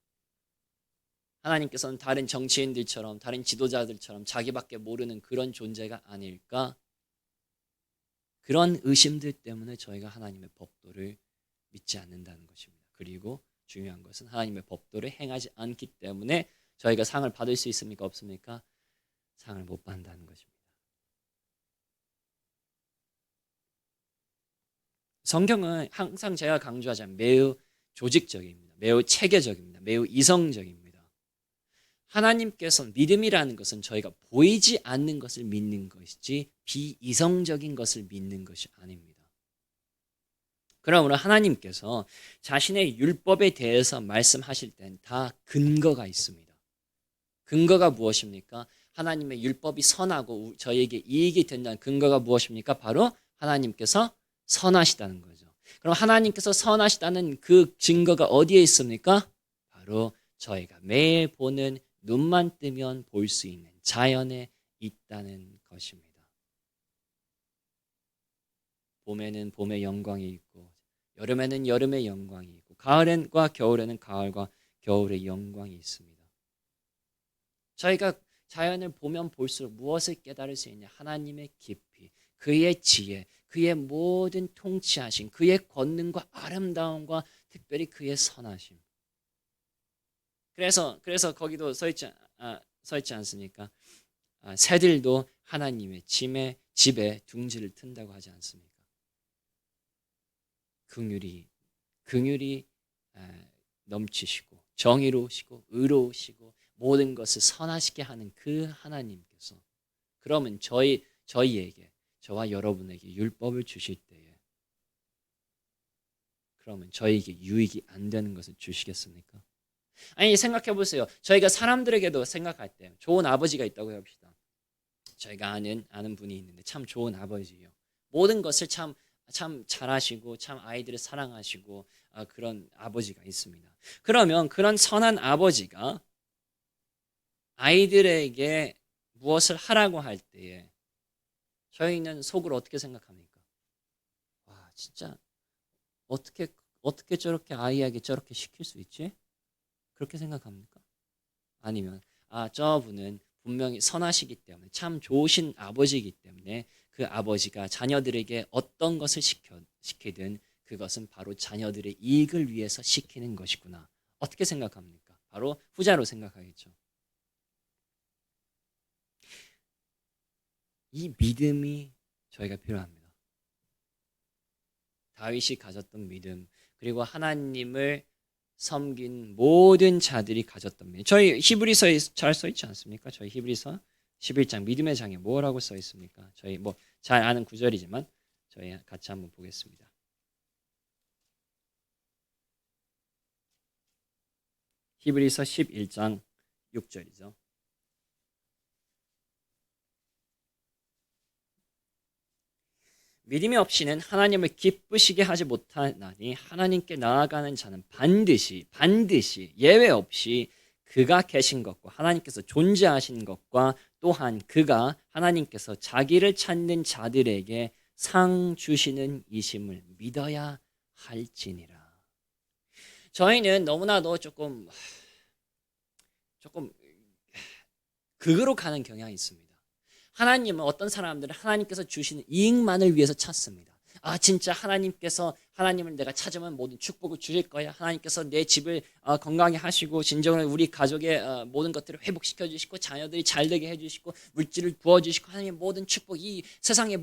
하나님께서는 다른 정치인들처럼, 다른 지도자들처럼 자기밖에 모르는 그런 존재가 아닐까? 그런 의심들 때문에 저희가 하나님의 법도를 믿지 않는다는 것입니다. 그리고 중요한 것은 하나님의 법도를 행하지 않기 때문에 저희가 상을 받을 수 있습니까? 없습니까? 상을 못 받는다는 것입니다. 성경은 항상 제가 강조하자면 매우 조직적입니다. 매우 체계적입니다. 매우 이성적입니다. 하나님께서 믿음이라는 것은 저희가 보이지 않는 것을 믿는 것이지 비이성적인 것을 믿는 것이 아닙니다. 그러므로 하나님께서 자신의 율법에 대해서 말씀하실 땐 다 근거가 있습니다. 근거가 무엇입니까? 하나님의 율법이 선하고 저희에게 이익이 된다는 근거가 무엇입니까? 바로 하나님께서 선하시다는 거죠. 그럼 하나님께서 선하시다는 그 증거가 어디에 있습니까? 바로 저희가 매일 보는, 눈만 뜨면 볼 수 있는 자연에 있다는 것입니다. 봄에는 봄의 영광이 있고, 여름에는 여름의 영광이 있고, 가을과 겨울에는 가을과 겨울의 영광이 있습니다. 저희가 자연을 보면 볼수록 무엇을 깨달을 수 있냐? 하나님의 깊이, 그의 지혜, 그의 모든 통치하심, 그의 권능과 아름다움과 특별히 그의 선하심. 그래서 거기도 서 있지 않습니까? 새들도 하나님의 집에 둥지를 튼다고 하지 않습니까? 긍휼이 넘치시고 정의로우시고 의로우시고 모든 것을 선하시게 하는 그 하나님께서 그러면 저희에게 저와 여러분에게 율법을 주실 때에 그러면 저희에게 유익이 안 되는 것을 주시겠습니까? 아니 생각해 보세요. 저희가 사람들에게도 생각할 때 좋은 아버지가 있다고 합시다. 저희가 아는 분이 있는데 참 좋은 아버지예요. 모든 것을 참 잘하시고 참 아이들을 사랑하시고 그런 아버지가 있습니다. 그러면 그런 선한 아버지가 아이들에게 무엇을 하라고 할 때에 저희는 속으로 어떻게 생각합니까? 와 진짜 어떻게 저렇게 아이에게 저렇게 시킬 수 있지? 그렇게 생각합니까? 아니면 저분은 분명히 선하시기 때문에 참 좋으신 아버지이기 때문에 그 아버지가 자녀들에게 어떤 것을 시키든 그것은 바로 자녀들의 이익을 위해서 시키는 것이구나. 어떻게 생각합니까? 바로 후자로 생각하겠죠. 이 믿음이 저희가 필요합니다. 다윗이 가졌던 믿음 그리고 하나님을 섬긴 모든 자들이 가졌던 믿음. 저희 히브리서에 잘 써 있지 않습니까? 저희 히브리서 11장 믿음의 장에 뭐라고 써 있습니까? 저희 뭐 잘 아는 구절이지만 저희 같이 한번 보겠습니다. 히브리서 11장 6절이죠. 믿음이 없이는 하나님을 기쁘시게 하지 못하나니 하나님께 나아가는 자는 반드시 예외 없이 그가 계신 것과 하나님께서 존재하신 것과 또한 그가 하나님께서 자기를 찾는 자들에게 상 주시는 이심을 믿어야 할지니라. 저희는 너무나도 조금 극으로 가는 경향이 있습니다. 하나님은 어떤 사람들은 하나님께서 주시는 이익만을 위해서 찾습니다. 진짜 하나님을 내가 찾으면 모든 축복을 주실 거야. 하나님께서 내 집을 건강히 하시고 진정으로 우리 가족의 모든 것들을 회복시켜 주시고 자녀들이 잘 되게 해 주시고 물질을 부어 주시고 하나님 모든 축복 이 세상의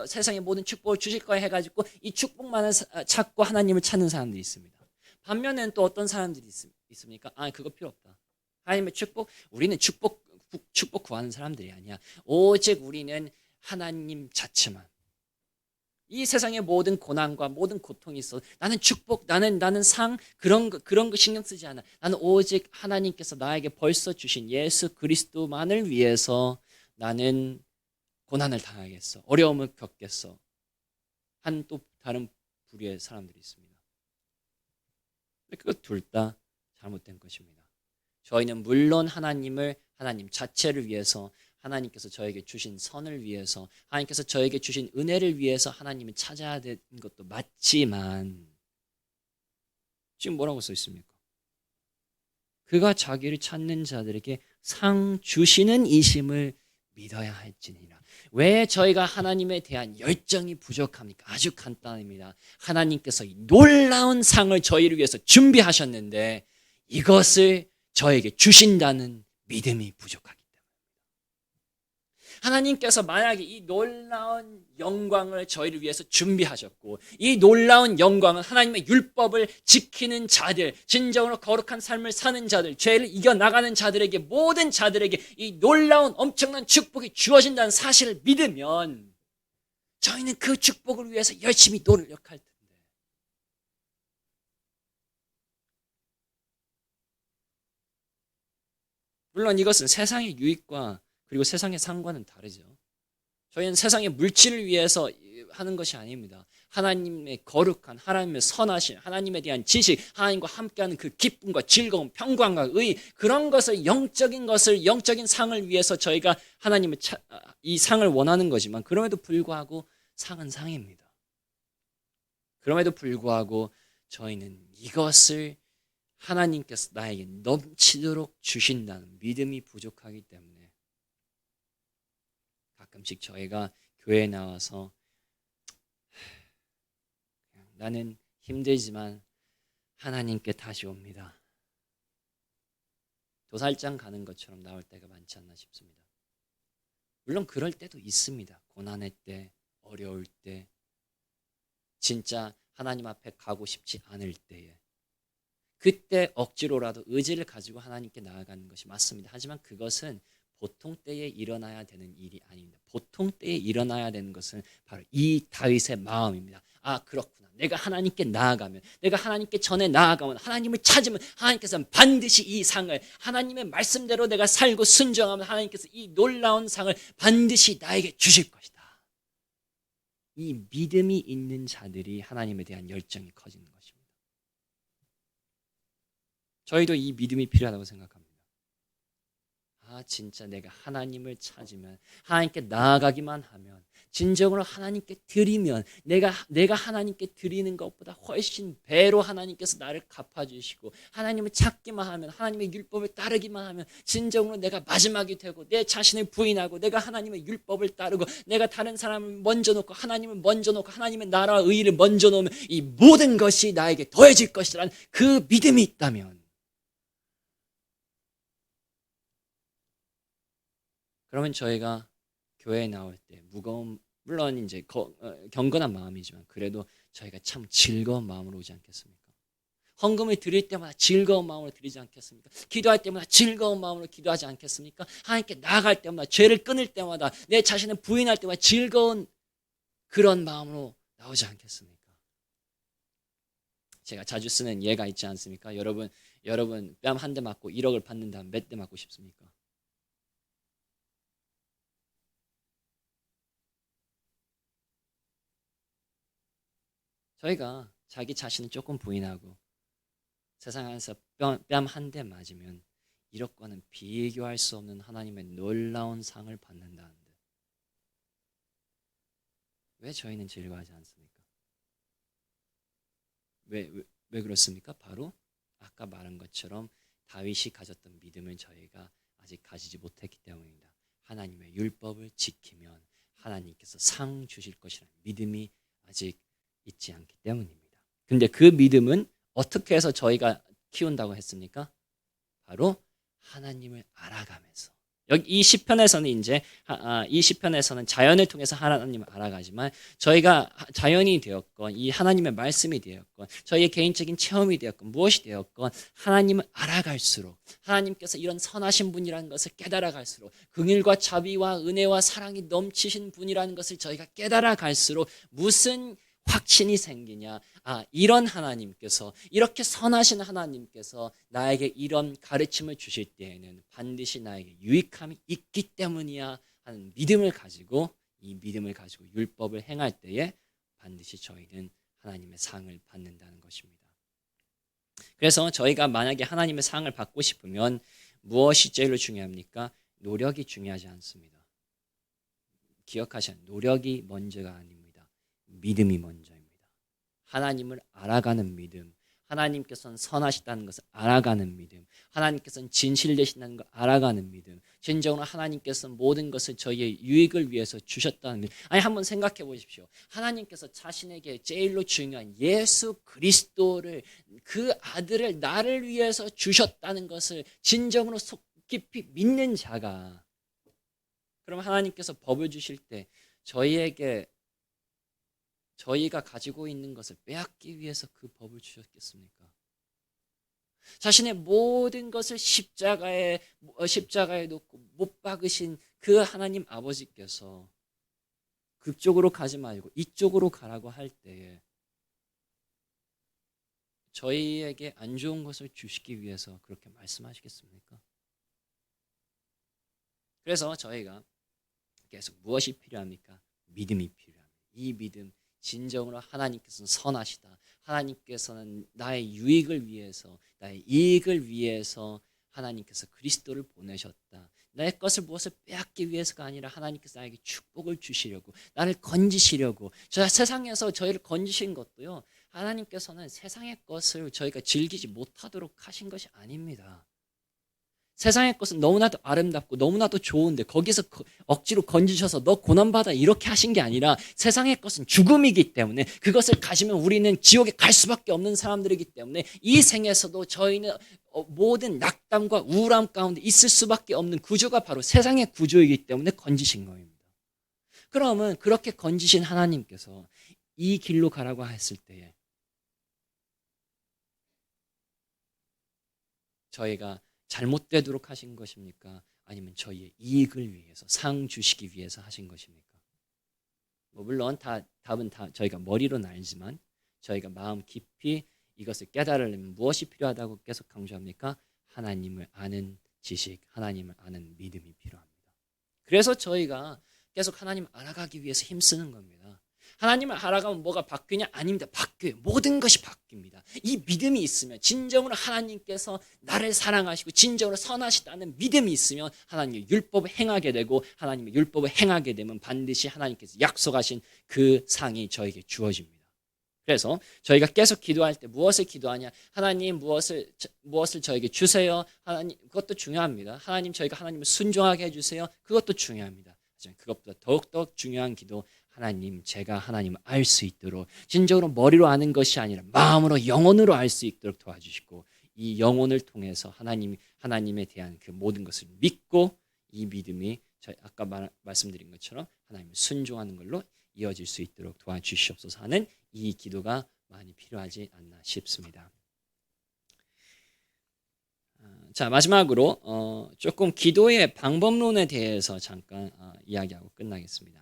세상의 모든 축복을 주실 거야 해가지고 이 축복만을 찾고 하나님을 찾는 사람들이 있습니다. 반면에는 또 어떤 사람들이 있습니까? 그거 필요 없다. 하나님의 축복 우리는 축복 구하는 사람들이 아니야. 오직 우리는 하나님 자체만. 이 세상의 모든 고난과 모든 고통이 있어. 나는 축복, 나는 상 그런 거 신경 쓰지 않아. 나는 오직 하나님께서 나에게 벌써 주신 예수 그리스도만을 위해서 나는 고난을 당하겠어. 어려움을 겪겠어. 한 또 다른 부류의 사람들이 있습니다. 그거 둘 다 잘못된 것입니다. 저희는 물론 하나님 자체를 위해서 하나님께서 저에게 주신 선을 위해서 하나님께서 저에게 주신 은혜를 위해서 하나님을 찾아야 되는 것도 맞지만 지금 뭐라고 써 있습니까? 그가 자기를 찾는 자들에게 상 주시는 이심을 믿어야 할지니라. 왜 저희가 하나님에 대한 열정이 부족합니까? 아주 간단합니다. 하나님께서 놀라운 상을 저희를 위해서 준비하셨는데 이것을 저에게 주신다는 믿음이 부족하기 때문에 하나님께서 만약에 이 놀라운 영광을 저희를 위해서 준비하셨고 이 놀라운 영광은 하나님의 율법을 지키는 자들 진정으로 거룩한 삶을 사는 자들 죄를 이겨나가는 자들에게 모든 자들에게 이 놀라운 엄청난 축복이 주어진다는 사실을 믿으면 저희는 그 축복을 위해서 열심히 노력할 텐데 물론 이것은 세상의 유익과 그리고 세상의 상과는 다르죠. 저희는 세상의 물질을 위해서 하는 것이 아닙니다. 하나님의 거룩한, 하나님의 선하신, 하나님에 대한 지식, 하나님과 함께하는 그 기쁨과 즐거움, 평강과 의 그런 영적인 상을 위해서 저희가 이 상을 원하는 거지만 그럼에도 불구하고 상은 상입니다. 그럼에도 불구하고 저희는 이것을 하나님께서 나에게 넘치도록 주신다는 믿음이 부족하기 때문에 가끔씩 저희가 교회에 나와서 나는 힘들지만 하나님께 다시 옵니다. 도살장 가는 것처럼 나올 때가 많지 않나 싶습니다. 물론 그럴 때도 있습니다. 고난의 때, 어려울 때 진짜 하나님 앞에 가고 싶지 않을 때에 그때 억지로라도 의지를 가지고 하나님께 나아가는 것이 맞습니다. 하지만 그것은 보통 때에 일어나야 되는 일이 아닙니다. 보통 때에 일어나야 되는 것은 바로 이 다윗의 마음입니다. 아, 그렇구나. 내가 하나님께 나아가면, 내가 하나님께 전에 나아가면, 하나님을 찾으면 하나님께서는 반드시 이 상을, 하나님의 말씀대로 내가 살고 순종하면 하나님께서 이 놀라운 상을 반드시 나에게 주실 것이다. 이 믿음이 있는 자들이 하나님에 대한 열정이 커지는 것입니다. 저희도 이 믿음이 필요하다고 생각합니다. 아, 진짜 내가 하나님을 찾으면, 하나님께 나아가기만 하면, 진정으로 하나님께 드리면, 내가 하나님께 드리는 것보다 훨씬 배로 하나님께서 나를 갚아주시고, 하나님을 찾기만 하면, 하나님의 율법을 따르기만 하면, 진정으로 내가 마지막이 되고, 내 자신을 부인하고, 내가 하나님의 율법을 따르고, 내가 다른 사람을 먼저 놓고, 하나님을 먼저 놓고, 하나님의 나라와 의의를 먼저 놓으면, 이 모든 것이 나에게 더해질 것이라는 그 믿음이 있다면, 그러면 저희가 교회에 나올 때 무거운, 물론 이제 경건한 마음이지만 그래도 저희가 참 즐거운 마음으로 오지 않겠습니까? 헌금을 드릴 때마다 즐거운 마음으로 드리지 않겠습니까? 기도할 때마다 즐거운 마음으로 기도하지 않겠습니까? 하나님께 나아갈 때마다, 죄를 끊을 때마다, 내 자신을 부인할 때마다 즐거운 그런 마음으로 나오지 않겠습니까? 제가 자주 쓰는 예가 있지 않습니까? 여러분 뺨 한 대 맞고 1억을 받는다면 몇 대 맞고 싶습니까? 저희가 자기 자신을 조금 부인하고 세상 안에서 뺨 한 대 맞으면 1억과는 비교할 수 없는 하나님의 놀라운 상을 받는다는데 왜 저희는 즐거워하지 않습니까? 왜 그렇습니까? 바로 아까 말한 것처럼 다윗이 가졌던 믿음을 저희가 아직 가지지 못했기 때문입니다. 하나님의 율법을 지키면 하나님께서 상 주실 것이라는 믿음이 아직 있지 않기 때문입니다. 근데 그 믿음은 어떻게 해서 저희가 키운다고 했습니까? 바로 하나님을 알아가면서. 여기 이 시편에서는 이 시편에서는 자연을 통해서 하나님을 알아가지만 저희가 자연이 되었건 이 하나님의 말씀이 되었건 저희의 개인적인 체험이 되었건 무엇이 되었건 하나님을 알아갈수록 하나님께서 이런 선하신 분이라는 것을 깨달아갈수록 긍휼과 자비와 은혜와 사랑이 넘치신 분이라는 것을 저희가 깨달아갈수록 무슨 확신이 생기냐? 아, 이런 하나님께서, 이렇게 선하신 하나님께서 나에게 이런 가르침을 주실 때에는 반드시 나에게 유익함이 있기 때문이야 하는 믿음을 가지고, 이 믿음을 가지고 율법을 행할 때에 반드시 저희는 하나님의 상을 받는다는 것입니다. 그래서 저희가 만약에 하나님의 상을 받고 싶으면 무엇이 제일 중요합니까? 노력이 중요하지 않습니다. 기억하셔야 합니다. 노력이 먼저가 아닙니다. 믿음이 먼저입니다. 하나님을 알아가는 믿음, 하나님께서는 선하시다는 것을 알아가는 믿음, 하나님께서는 진실되신다는 걸 알아가는 믿음, 진정으로 하나님께서는 모든 것을 저희의 유익을 위해서 주셨다는 믿음. 아니, 한번 생각해 보십시오. 하나님께서 자신에게 제일로 중요한 예수 그리스도를, 그 아들을 나를 위해서 주셨다는 것을 진정으로 속 깊이 믿는 자가, 그럼 하나님께서 법을 주실 때 저희가 가지고 있는 것을 빼앗기 위해서 그 법을 주셨겠습니까? 자신의 모든 것을 십자가에 놓고 못 박으신 그 하나님 아버지께서 그쪽으로 가지 말고 이쪽으로 가라고 할 때에 저희에게 안 좋은 것을 주시기 위해서 그렇게 말씀하시겠습니까? 그래서 저희가 계속 무엇이 필요합니까? 믿음이 필요합니다. 이 믿음, 진정으로 하나님께서는 선하시다. 하나님께서는 나의 유익을 위해서, 나의 이익을 위해서 하나님께서 그리스도를 보내셨다. 내 것을 무엇을 빼앗기 위해서가 아니라 하나님께서 나에게 축복을 주시려고, 나를 건지시려고, 세상에서 저희를 건지신 것도요, 하나님께서는 세상의 것을 저희가 즐기지 못하도록 하신 것이 아닙니다. 세상의 것은 너무나도 아름답고 너무나도 좋은데 거기서 억지로 건지셔서 너 고난받아 이렇게 하신 게 아니라 세상의 것은 죽음이기 때문에 그것을 가지면 우리는 지옥에 갈 수밖에 없는 사람들이기 때문에 이 생에서도 저희는 모든 낙담과 우울함 가운데 있을 수밖에 없는 구조가 바로 세상의 구조이기 때문에 건지신 겁니다. 그러면 그렇게 건지신 하나님께서 이 길로 가라고 했을 때에 저희가 잘못되도록 하신 것입니까? 아니면 저희의 이익을 위해서 상 주시기 위해서 하신 것입니까? 물론 답은 저희가 머리로는 알지만 저희가 마음 깊이 이것을 깨달으려면 무엇이 필요하다고 계속 강조합니까? 하나님을 아는 지식, 하나님을 아는 믿음이 필요합니다. 그래서 저희가 계속 하나님을 알아가기 위해서 힘쓰는 겁니다. 하나님을 알아가면 뭐가 바뀌냐? 아닙니다. 바뀌어요. 모든 것이 바뀝니다. 이 믿음이 있으면, 진정으로 하나님께서 나를 사랑하시고 진정으로 선하시다는 믿음이 있으면 하나님의 율법을 행하게 되고, 하나님의 율법을 행하게 되면 반드시 하나님께서 약속하신 그 상이 저에게 주어집니다. 그래서 저희가 계속 기도할 때 무엇을 기도하냐? 하나님 무엇을 저에게 주세요. 하나님, 그것도 중요합니다. 하나님, 저희가 하나님을 순종하게 해주세요. 그것도 중요합니다. 하지만 그것보다 더욱더 중요한 기도, 하나님, 제가 하나님을 알 수 있도록, 진정으로 머리로 아는 것이 아니라 마음으로, 영혼으로 알 수 있도록 도와주시고, 이 영혼을 통해서 하나님에 대한 그 모든 것을 믿고, 이 믿음이 아까 말씀드린 것처럼 하나님을 순종하는 걸로 이어질 수 있도록 도와주시옵소서 하는 이 기도가 많이 필요하지 않나 싶습니다. 자, 마지막으로 조금 기도의 방법론에 대해서 잠깐 이야기하고 끝나겠습니다.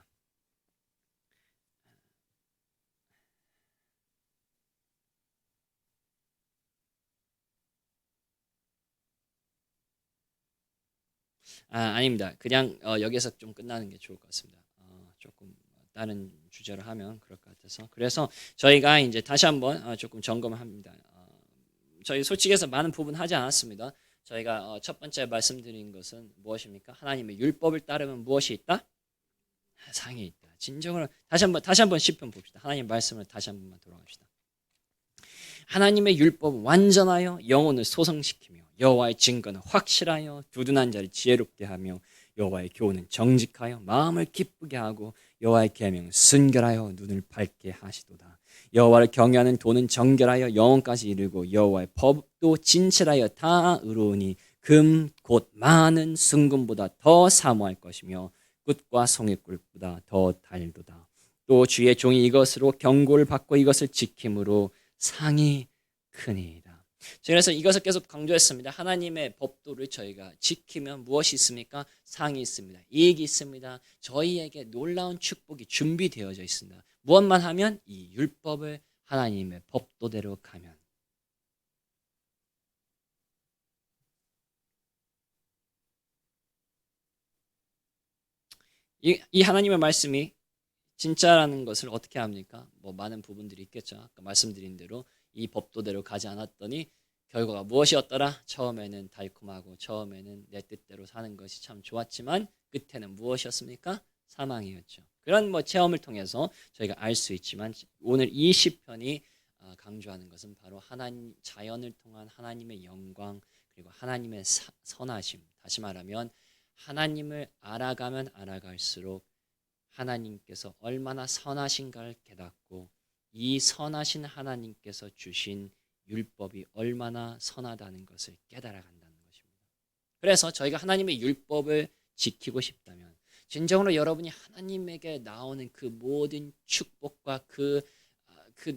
아닙니다. 그냥 여기서 좀 끝나는 게 좋을 것 같습니다. 조금 다른 주제로 하면 그럴 것 같아서. 그래서 저희가 이제 다시 한번 조금 점검을 합니다. 저희 솔직히 해서 많은 부분 하지 않았습니다. 저희가 첫 번째 말씀드린 것은 무엇입니까? 하나님의 율법을 따르면 무엇이 있다? 상이 있다. 진정으로 다시 한번 시편 봅시다. 하나님 말씀을 다시 한 번만 돌아갑시다. 하나님의 율법은 완전하여 영혼을 소성시키며 여호와의 증거는 확실하여 두둔한 자를 지혜롭게 하며 여호와의 교훈은 정직하여 마음을 기쁘게 하고 여호와의 계명은 순결하여 눈을 밝게 하시도다. 여호와를 경외하는 도는 정결하여 영혼까지 이르고 여호와의 법도 진실하여 다 의로우니 금 곧 많은 순금보다 더 사모할 것이며 꿀과 송이꿀보다 더 달도다. 또 주의 종이 이것으로 경고를 받고 이것을 지킴으로 상이 크니이다. 그래서 이것을 계속 강조했습니다. 하나님의 법도를 저희가 지키면 무엇이 있습니까? 상이 있습니다. 이익이 있습니다. 저희에게 놀라운 축복이 준비되어져 있습니다. 무엇만 하면? 이 율법을 하나님의 법도대로 가면. 이 하나님의 말씀이 진짜라는 것을 어떻게 합니까? 많은 부분들이 있겠죠. 아까 말씀드린 대로 이 법도대로 가지 않았더니 결과가 무엇이었더라? 처음에는 달콤하고 처음에는 내 뜻대로 사는 것이 참 좋았지만 끝에는 무엇이었습니까? 사망이었죠. 그런 체험을 통해서 저희가 알 수 있지만 오늘 이 시편이 강조하는 것은 바로 하나님, 자연을 통한 하나님의 영광, 그리고 하나님의 선하심. 다시 말하면 하나님을 알아가면 알아갈수록 하나님께서 얼마나 선하신가를 깨닫고 이 선하신 하나님께서 주신 율법이 얼마나 선하다는 것을 깨달아 간다는 것입니다. 그래서 저희가 하나님의 율법을 지키고 싶다면 진정으로 여러분이 하나님에게 나오는 그 모든 축복과 그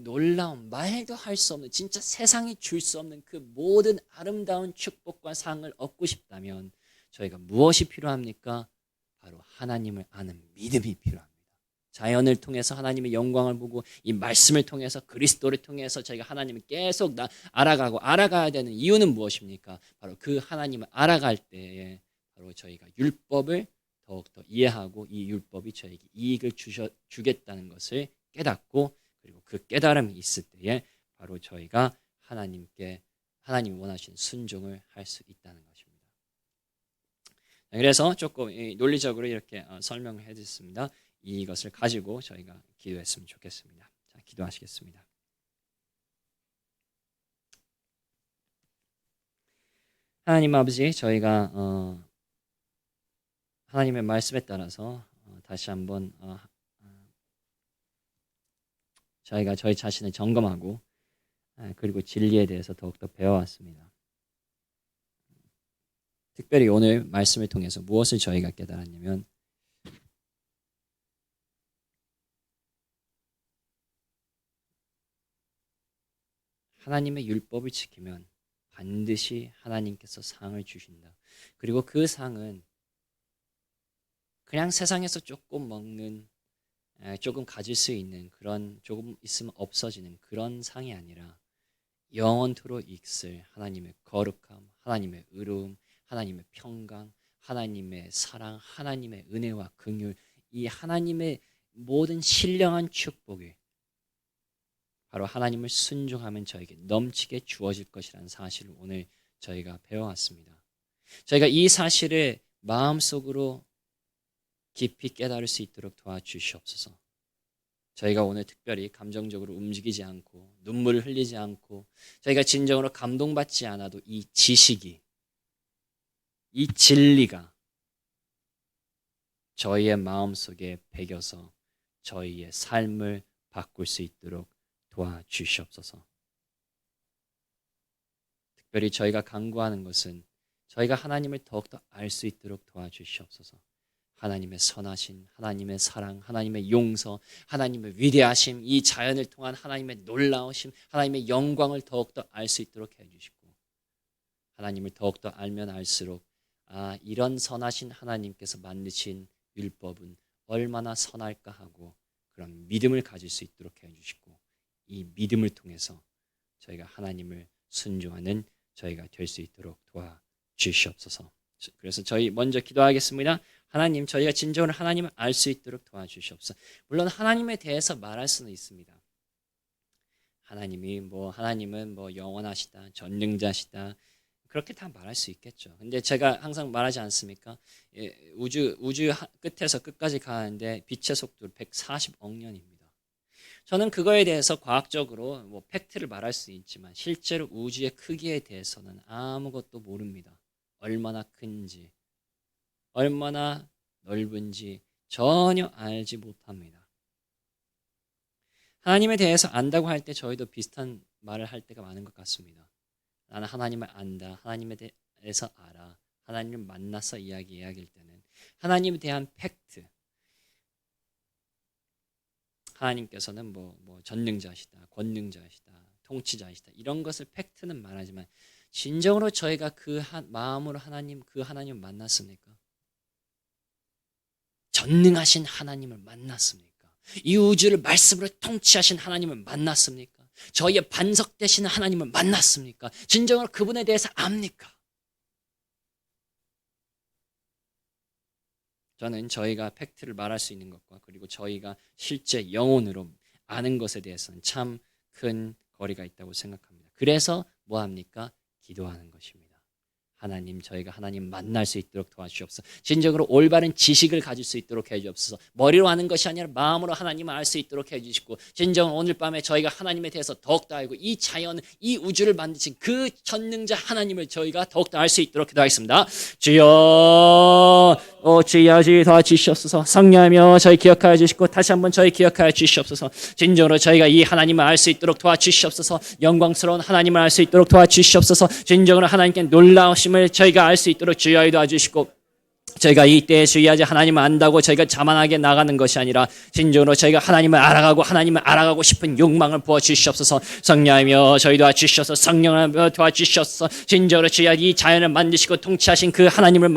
놀라운, 말도 할 수 없는, 진짜 세상이 줄 수 없는 그 모든 아름다운 축복과 상을 얻고 싶다면 저희가 무엇이 필요합니까? 바로 하나님을 아는 믿음이 필요합니다. 자연을 통해서 하나님의 영광을 보고 이 말씀을 통해서 그리스도를 통해서 저희가 하나님을 계속 알아가야 되는 이유는 무엇입니까? 바로 그 하나님을 알아갈 때에 바로 저희가 율법을 더욱더 이해하고 이 율법이 저에게 이익을 주겠다는 것을 깨닫고 그리고 그 깨달음이 있을 때에 바로 저희가 하나님이 원하시는 순종을 할 수 있다는 것입니다. 그래서 조금 논리적으로 이렇게 설명을 해드렸습니다. 이것을 가지고 저희가 기도했으면 좋겠습니다. 자, 기도하시겠습니다. 하나님 아버지, 저희가 하나님의 말씀에 따라서 다시 한번 저희가 저희 자신을 점검하고 그리고 진리에 대해서 더욱더 배워왔습니다. 특별히 오늘 말씀을 통해서 무엇을 저희가 깨달았냐면 하나님의 율법을 지키면 반드시 하나님께서 상을 주신다. 그리고 그 상은 그냥 세상에서 조금 먹는, 조금 가질 수 있는 그런, 조금 있으면 없어지는 그런 상이 아니라 영원토록 있을 하나님의 거룩함, 하나님의 의로움, 하나님의 평강, 하나님의 사랑, 하나님의 은혜와 긍휼, 이 하나님의 모든 신령한 축복이 바로 하나님을 순종하면 저에게 넘치게 주어질 것이라는 사실을 오늘 저희가 배워왔습니다. 저희가 이 사실을 마음속으로 깊이 깨달을 수 있도록 도와주시옵소서. 저희가 오늘 특별히 감정적으로 움직이지 않고 눈물을 흘리지 않고 저희가 진정으로 감동받지 않아도 이 지식이, 이 진리가 저희의 마음속에 배겨서 저희의 삶을 바꿀 수 있도록 도와주시옵소서. 특별히 저희가 간구하는 것은 저희가 하나님을 더욱더 알 수 있도록 도와주시옵소서. 하나님의 선하신, 하나님의 사랑, 하나님의 용서, 하나님의 위대하심, 이 자연을 통한 하나님의 놀라우심, 하나님의 영광을 더욱더 알 수 있도록 해주시고, 하나님을 더욱더 알면 알수록 이런 선하신 하나님께서 만드신 율법은 얼마나 선할까 하고 그런 믿음을 가질 수 있도록 해주시고, 이 믿음을 통해서 저희가 하나님을 순종하는 저희가 될 수 있도록 도와주시옵소서. 그래서 저희 먼저 기도하겠습니다. 하나님, 저희가 진정으로 하나님을 알 수 있도록 도와주시옵소서. 물론 하나님에 대해서 말할 수는 있습니다. 하나님은 영원하시다, 전능자시다, 그렇게 다 말할 수 있겠죠. 근데 제가 항상 말하지 않습니까? 우주 끝에서 끝까지 가는데 빛의 속도 140억 년입니다. 저는 그거에 대해서 과학적으로 팩트를 말할 수 있지만 실제로 우주의 크기에 대해서는 아무것도 모릅니다. 얼마나 큰지, 얼마나 넓은지 전혀 알지 못합니다. 하나님에 대해서 안다고 할 때 저희도 비슷한 말을 할 때가 많은 것 같습니다. 나는 하나님을 안다, 하나님에 대해서 알아, 하나님을 만나서 이야기일 때는 하나님에 대한 팩트, 하나님께서는 전능자시다, 권능자시다, 통치자시다, 이런 것을 팩트는 말하지만 진정으로 저희가 마음으로 그 하나님을 만났습니까? 전능하신 하나님을 만났습니까? 이 우주를 말씀으로 통치하신 하나님을 만났습니까? 저희의 반석 되시는 하나님을 만났습니까? 진정으로 그분에 대해서 압니까? 저는 저희가 팩트를 말할 수 있는 것과 그리고 저희가 실제 영혼으로 아는 것에 대해서는 참 큰 거리가 있다고 생각합니다. 그래서 뭐합니까? 기도하는 것입니다. 하나님, 저희가 하나님 만날 수 있도록 도와주시옵소서. 진정으로 올바른 지식을 가질 수 있도록 해주옵소서. 머리로 아는 것이 아니라 마음으로 하나님을 알 수 있도록 해주시고, 진정 오늘 밤에 저희가 하나님에 대해서 더욱더 알고 이 자연, 이 우주를 만드신 그 전능자 하나님을 저희가 더욱더 알 수 있도록 기도하겠습니다. 주여, 주여 도와주시옵소서. 성령이여 저희 기억하여 주시고 다시 한번 저희 기억하여 주시옵소서. 진정으로 저희가 이 하나님을 알 수 있도록 도와주시옵소서. 영광스러운 하나님을 알 수 있도록 도와주시옵소서. 진정으로 하나님께 놀라우심을 저희가 알 수 있도록 주여 도와주시고, 저희가 이때에 주의하지 하나님을 안다고 저희가 자만하게 나가는 것이 아니라 진정으로 저희가 하나님을 알아가고 싶은 욕망을 부어주시옵소서. 성령이여 저희 도와주시옵소서. 성령을 도와주시옵소서. 진정으로 주여 이 자연을 만드시고 통치하신 그 하나님을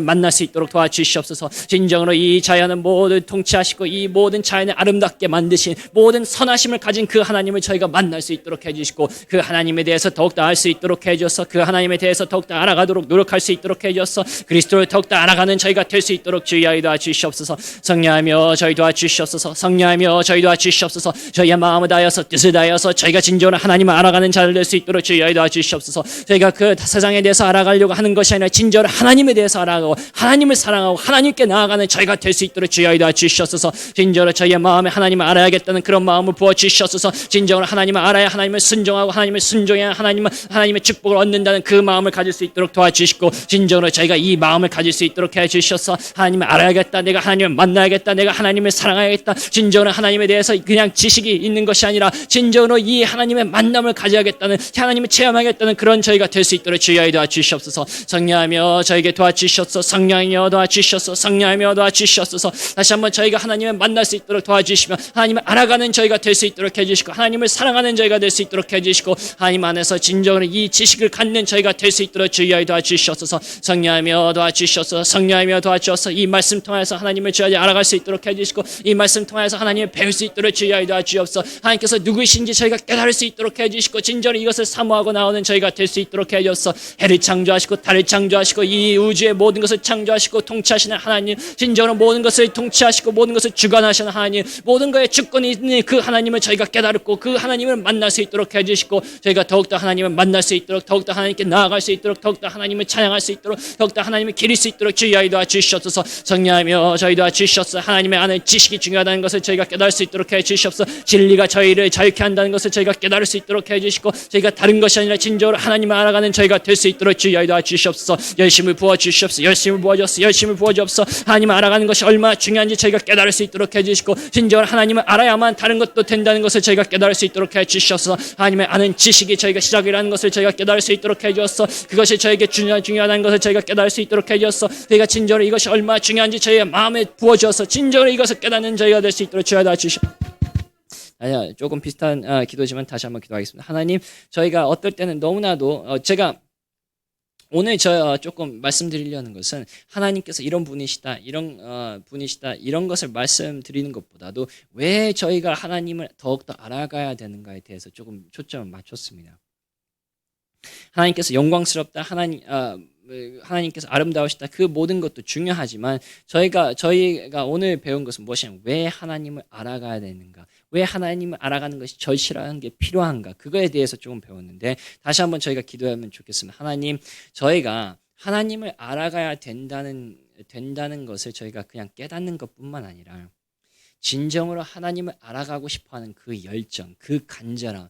만날 수 있도록 도와주시옵소서. 진정으로 이 자연을 모두 통치하시고 이 모든 자연을 아름답게 만드신 모든 선하심을 가진 그 하나님을 저희가 만날 수 있도록 해주시고, 그 하나님에 대해서 더욱더 알 수 있도록 해주셔서 그 하나님에 대해서 더욱더 알아가도록 노력할 수 있도록 해주셔서 그리스도를 더욱더 알아가는 저희가 될 수 있도록 주여 도와주시옵소서. 성령하며 저희 도와주시옵소서. 성령하며 저희 도와주시옵소서. 저희의 마음을 다하여서 뜻을 다하여서 저희가 진정으로 하나님을 알아가는 자를 될 수 있도록 주여 도와주시옵소서. 저희가 그 세상에 대해서 알아가려고 하는 것이 아니라 진정으로 하나님에 대해서 알아가고 하나님을 사랑하고 하나님께 나아가는 저희가 될 수 있도록 주여 도와주시옵소서. 진정으로 저희의 마음에 하나님을 알아야겠다는 그런 마음을 부어주시옵소서. 진정으로 하나님을 알아야 하나님을 순종하고 하나님을 순종해야 하나님의 축복을 얻는다는 그 마음을 가질 수 있도록 도와주시고, 진정으로 저희가 이 이 마음을 가질 수 있도록 해주셔서 하나님을 알아야겠다, 내가 하나님을 만나야겠다, 내가 하나님을 사랑하야겠다, 진정으로 하나님에 대해서 그냥 지식이 있는 것이 아니라 진정으로 이 하나님의 만남을 가져야겠다는, 하나님을 체험하겠다는 그런 저희가 될 수 있도록 주여 도와주시옵소서. 성령하며 저에게 도와주시옵소서. 성령하며 도와주시옵소서. 성령하며 도와주시옵소서. 다시 한번 저희가 하나님을 만날 수 있도록 도와주시며 하나님을 알아가는 저희가 될 수 있도록 해주시고 하나님을 사랑하는 저희가 될 수 있도록 해주시고 하나님 안에서 진정으로 이 지식을 갖는 저희가 될 수 있도록 주여 도와주시옵소서. 성령하며 도와주시옵소서. 성령하며 도와주셔서 이 말씀 통해서 하나님을 주여 알아갈 수 있도록 해주시고 이 말씀 통해서 하나님을 배울 수 있도록 주여 도와주시옵소서. 하나님께서 누구이신지 저희가 깨달을 수 있도록 해주시고 진정으로 이것을 사모하고 나오는 저희가 될 수 있도록 해주셔서 해를 창조하시고 달을 창조하시고 이 우주의 모든 것을 창조하시고 통치하시는 하나님, 진정으로 모든 것을 통치하시고 모든 것을 주관하시는 하나님, 모든 것에 주권이 있는 그 하나님을 저희가 깨달았고 그 하나님을 만날 수 있도록 해주시고 저희가 더욱더 하나님을 만날 수 있도록 더욱더 하나님께 나아갈 수 있도록 더욱더 하나님을 찬양할 수 있도록 더욱더 하나님을 기릴 수 있도록 주여 도와주시옵소서. 성령하며 저희 도와주시옵소서. 하나님의 아는 지식이 중요하다는 것을 저희가 깨달을 수 있도록 해주시옵소서. 진리가 저희를 자유케 한다는 것을 저희가 깨달을 수 있도록 해주시고 저희가 다른 것이 아니라 진정으로 하나님을 알아가는 저희가 될 수 있도록 주여 도와주시옵소서. 열심을 부어주시옵소서. 열심을 부어주옵소서. 열심을 부어주옵소서. 하나님을 알아가는 것이 얼마나 중요한지 저희가 깨달을 수 있도록 해주시고 진정으로 하나님을 알아야만 다른 것도 된다는 것을 저희가 깨달을 수 있도록 해주시옵소서. 하나님의 아는 지식이 저희가 시작이라는 것을 저희가 깨달을 수 있도록 해주옵소서. 그것이 저에게 중요하다는 것을 저희가 깨달을 수 있도록 해주옵소서. 저희가 진정으로 이것이 얼마나 중요한지 저희의 마음에 부어주어서 진정으로 이것을 깨닫는 저희가 될 수 있도록 주여 도와주시옵소서. 조금 비슷한 기도지만 다시 한번 기도하겠습니다. 하나님, 저희가 어떨 때는 너무나도 제가 오늘 저 조금 말씀드리려는 것은 하나님께서 이런 분이시다, 이런 분이시다, 이런 것을 말씀드리는 것보다도 왜 저희가 하나님을 더욱더 알아가야 되는가에 대해서 조금 초점을 맞췄습니다. 하나님께서 영광스럽다, 하나님께서 아름다우시다, 그 모든 것도 중요하지만 저희가 오늘 배운 것은 무엇이냐면 왜 하나님을 알아가야 되는가, 왜 하나님을 알아가는 것이 절실한 게 필요한가, 그거에 대해서 조금 배웠는데 다시 한번 저희가 기도하면 좋겠습니다. 하나님, 저희가 하나님을 알아가야 된다는 것을 저희가 그냥 깨닫는 것뿐만 아니라 진정으로 하나님을 알아가고 싶어하는 그 열정, 그 간절함,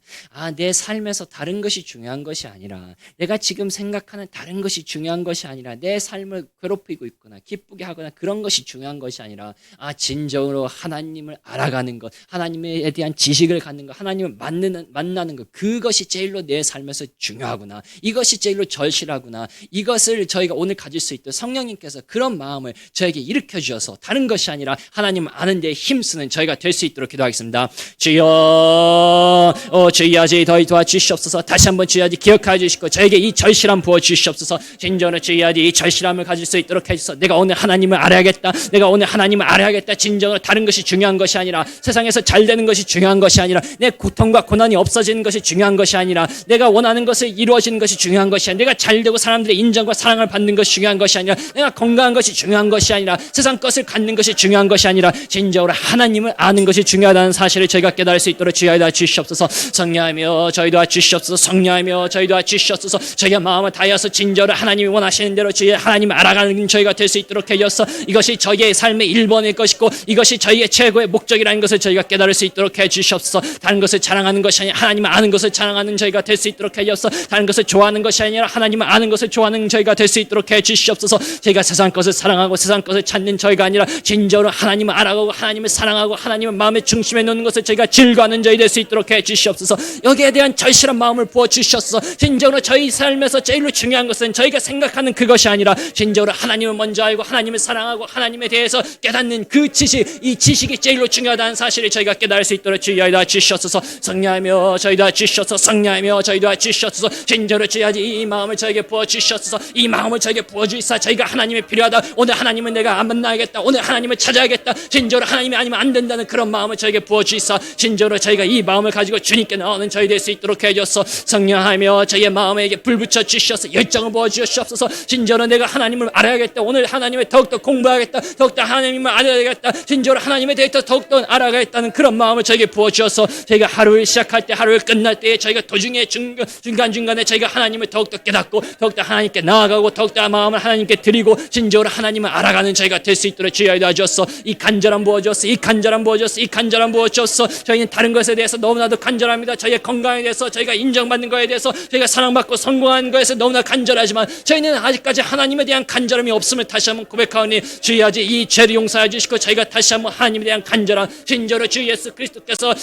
내 삶에서 다른 것이 중요한 것이 아니라, 내가 지금 생각하는 다른 것이 중요한 것이 아니라, 내 삶을 괴롭히고 있거나 기쁘게 하거나 그런 것이 중요한 것이 아니라 진정으로 하나님을 알아가는 것, 하나님에 대한 지식을 갖는 것, 하나님을 만나는 것, 그것이 제일로 내 삶에서 중요하구나, 이것이 제일로 절실하구나, 이것을 저희가 오늘 가질 수 있도록 성령님께서 그런 마음을 저에게 일으켜 주셔서 다른 것이 아니라 하나님을 아는 데 힘쓰는 저희가 될 수 있도록 기도하겠습니다. 주여, 주여 아직 더 도와주시옵소서. 다시 한번 주여 아직 기억하여 주시고 저에게 이 절실함 부어주시옵소서. 진정으로 주여 아직 이 절실함을 가질 수 있도록 해주셔서 내가 오늘 하나님을 알아야겠다, 내가 오늘 하나님을 알아야겠다, 진정으로 다른 것이 중요한 것이 아니라, 세상에서 잘 되는 것이 중요한 것이 아니라, 내 고통과 고난이 없어지는 것이 중요한 것이 아니라, 내가 원하는 것을 이루어지는 것이 중요한 것이 아니라, 내가 잘 되고 사람들의 인정과 사랑을 받는 것이 중요한 것이 아니라, 내가 건강한 것이 중요한 것이 아니라, 세상 것을 갖는 것이 중요한 것이 아니라 진정으로 하나님을 아는 것이 중요하다는 사실을 저희가 깨달을 수 있도록 주여 도와주시옵소서. 성령하며 저희 도와주시옵소서. 성령하며 저희 도와주시옵소서. 저희가 마음을 다하여서 진정으로 하나님이 원하시는 대로 주의 하나님을 알아가는 저희가 될 수 있도록 해주셔서 이것이 저희의 삶의 1번일 것이고 이것이 저희의 최고의 목적이라는 것을 저희가 깨달을 수 있도록 해주시옵소서. 다른 것을 자랑하는 것이 아니라 하나님을 아는 것을 자랑하는 저희가 될 수 있도록 해주셔서 다른 것을 좋아하는 것이 아니라 하나님을 아는 것을 좋아하는 저희가 될 수 있도록 해주시옵소서. 저희가 세상 것을 사랑하고 세상 것을 찾는 저희가 아니라 진정으로 하나님을 알아가고 하나님을 사랑하고 하나님을 마음의 중심에 놓는 것을 저희가 즐거워하는 저희 될 수 있도록 해주시옵소서. 여기에 대한 절실한 마음을 부어주시옵소서. 진정으로 저희 삶에서 제일로 중요한 것은 저희가 생각하는 그것이 아니라 진정으로 하나님을 먼저 알고 하나님을 사랑하고 하나님에 대해서 깨닫는 그 지식, 이 지식이 제일로 중요하다는 사실을 저희가 깨달을 수 있도록 주여 도와주시옵소서. 성령하며 저희 도와주시옵소서. 성령하며 저희 도와주시옵소서. 진정으로 주여 이 마음을 저에게 부어주시옵소서. 이 마음을 저에게 부어주시사 저희가 하나님이 필요하다, 오늘 하나님은 내가 안 만나야겠다, 오늘 하나님을 찾아야겠다, 진정으로 하나님이 아니면 안 된다는 그런 마음을 저에게 부어주시사 진정으로 저희가 이 마음을 가지고 주님께 나오는 저희 될 수 있도록 해주셔서 성령하며 저희의 마음에게 불 붙여 주시옵소서. 열정을 부어주시옵소서. 진정으로 내가 하나님을 알아야겠다, 오늘 하나님을 더욱더 공부하겠다, 더욱더 하나님을 알아야겠다, 진정으로 하나님에 대해서 더욱더 알아가겠다는 그런 마음을 저에게 부어주셔서 저희가 하루를 시작할 때 하루를 끝날 때 저희가 도중에 중간중간에 저희가 하나님을 더욱더 깨닫고 더욱더 하나님께 나아가고 더욱더 마음을 하나님께 드리고 진정으로 하나님을 알아가는 저희가 될 수 있도록 주여 도와주셔서 이 간절함 부어주셔서 이 이 간절함 부어주셨어. 이 간절함 부어주셨어. 저희는 다른 것에 대해서 너무나도 간절합니다. 저희의 건강에 대해서, 저희가 인정받는 것에 대해서, 저희가 사랑받고 성공하는 것에서 너무나 간절하지만 저희는 아직까지 하나님에 대한 간절함이 없음을 다시 한번 고백하오니 주여 이 죄를 용서해 주시고 저희가 다시 한번 하나님에 대한 간절함, 진정으로 주 예수 그리스도께서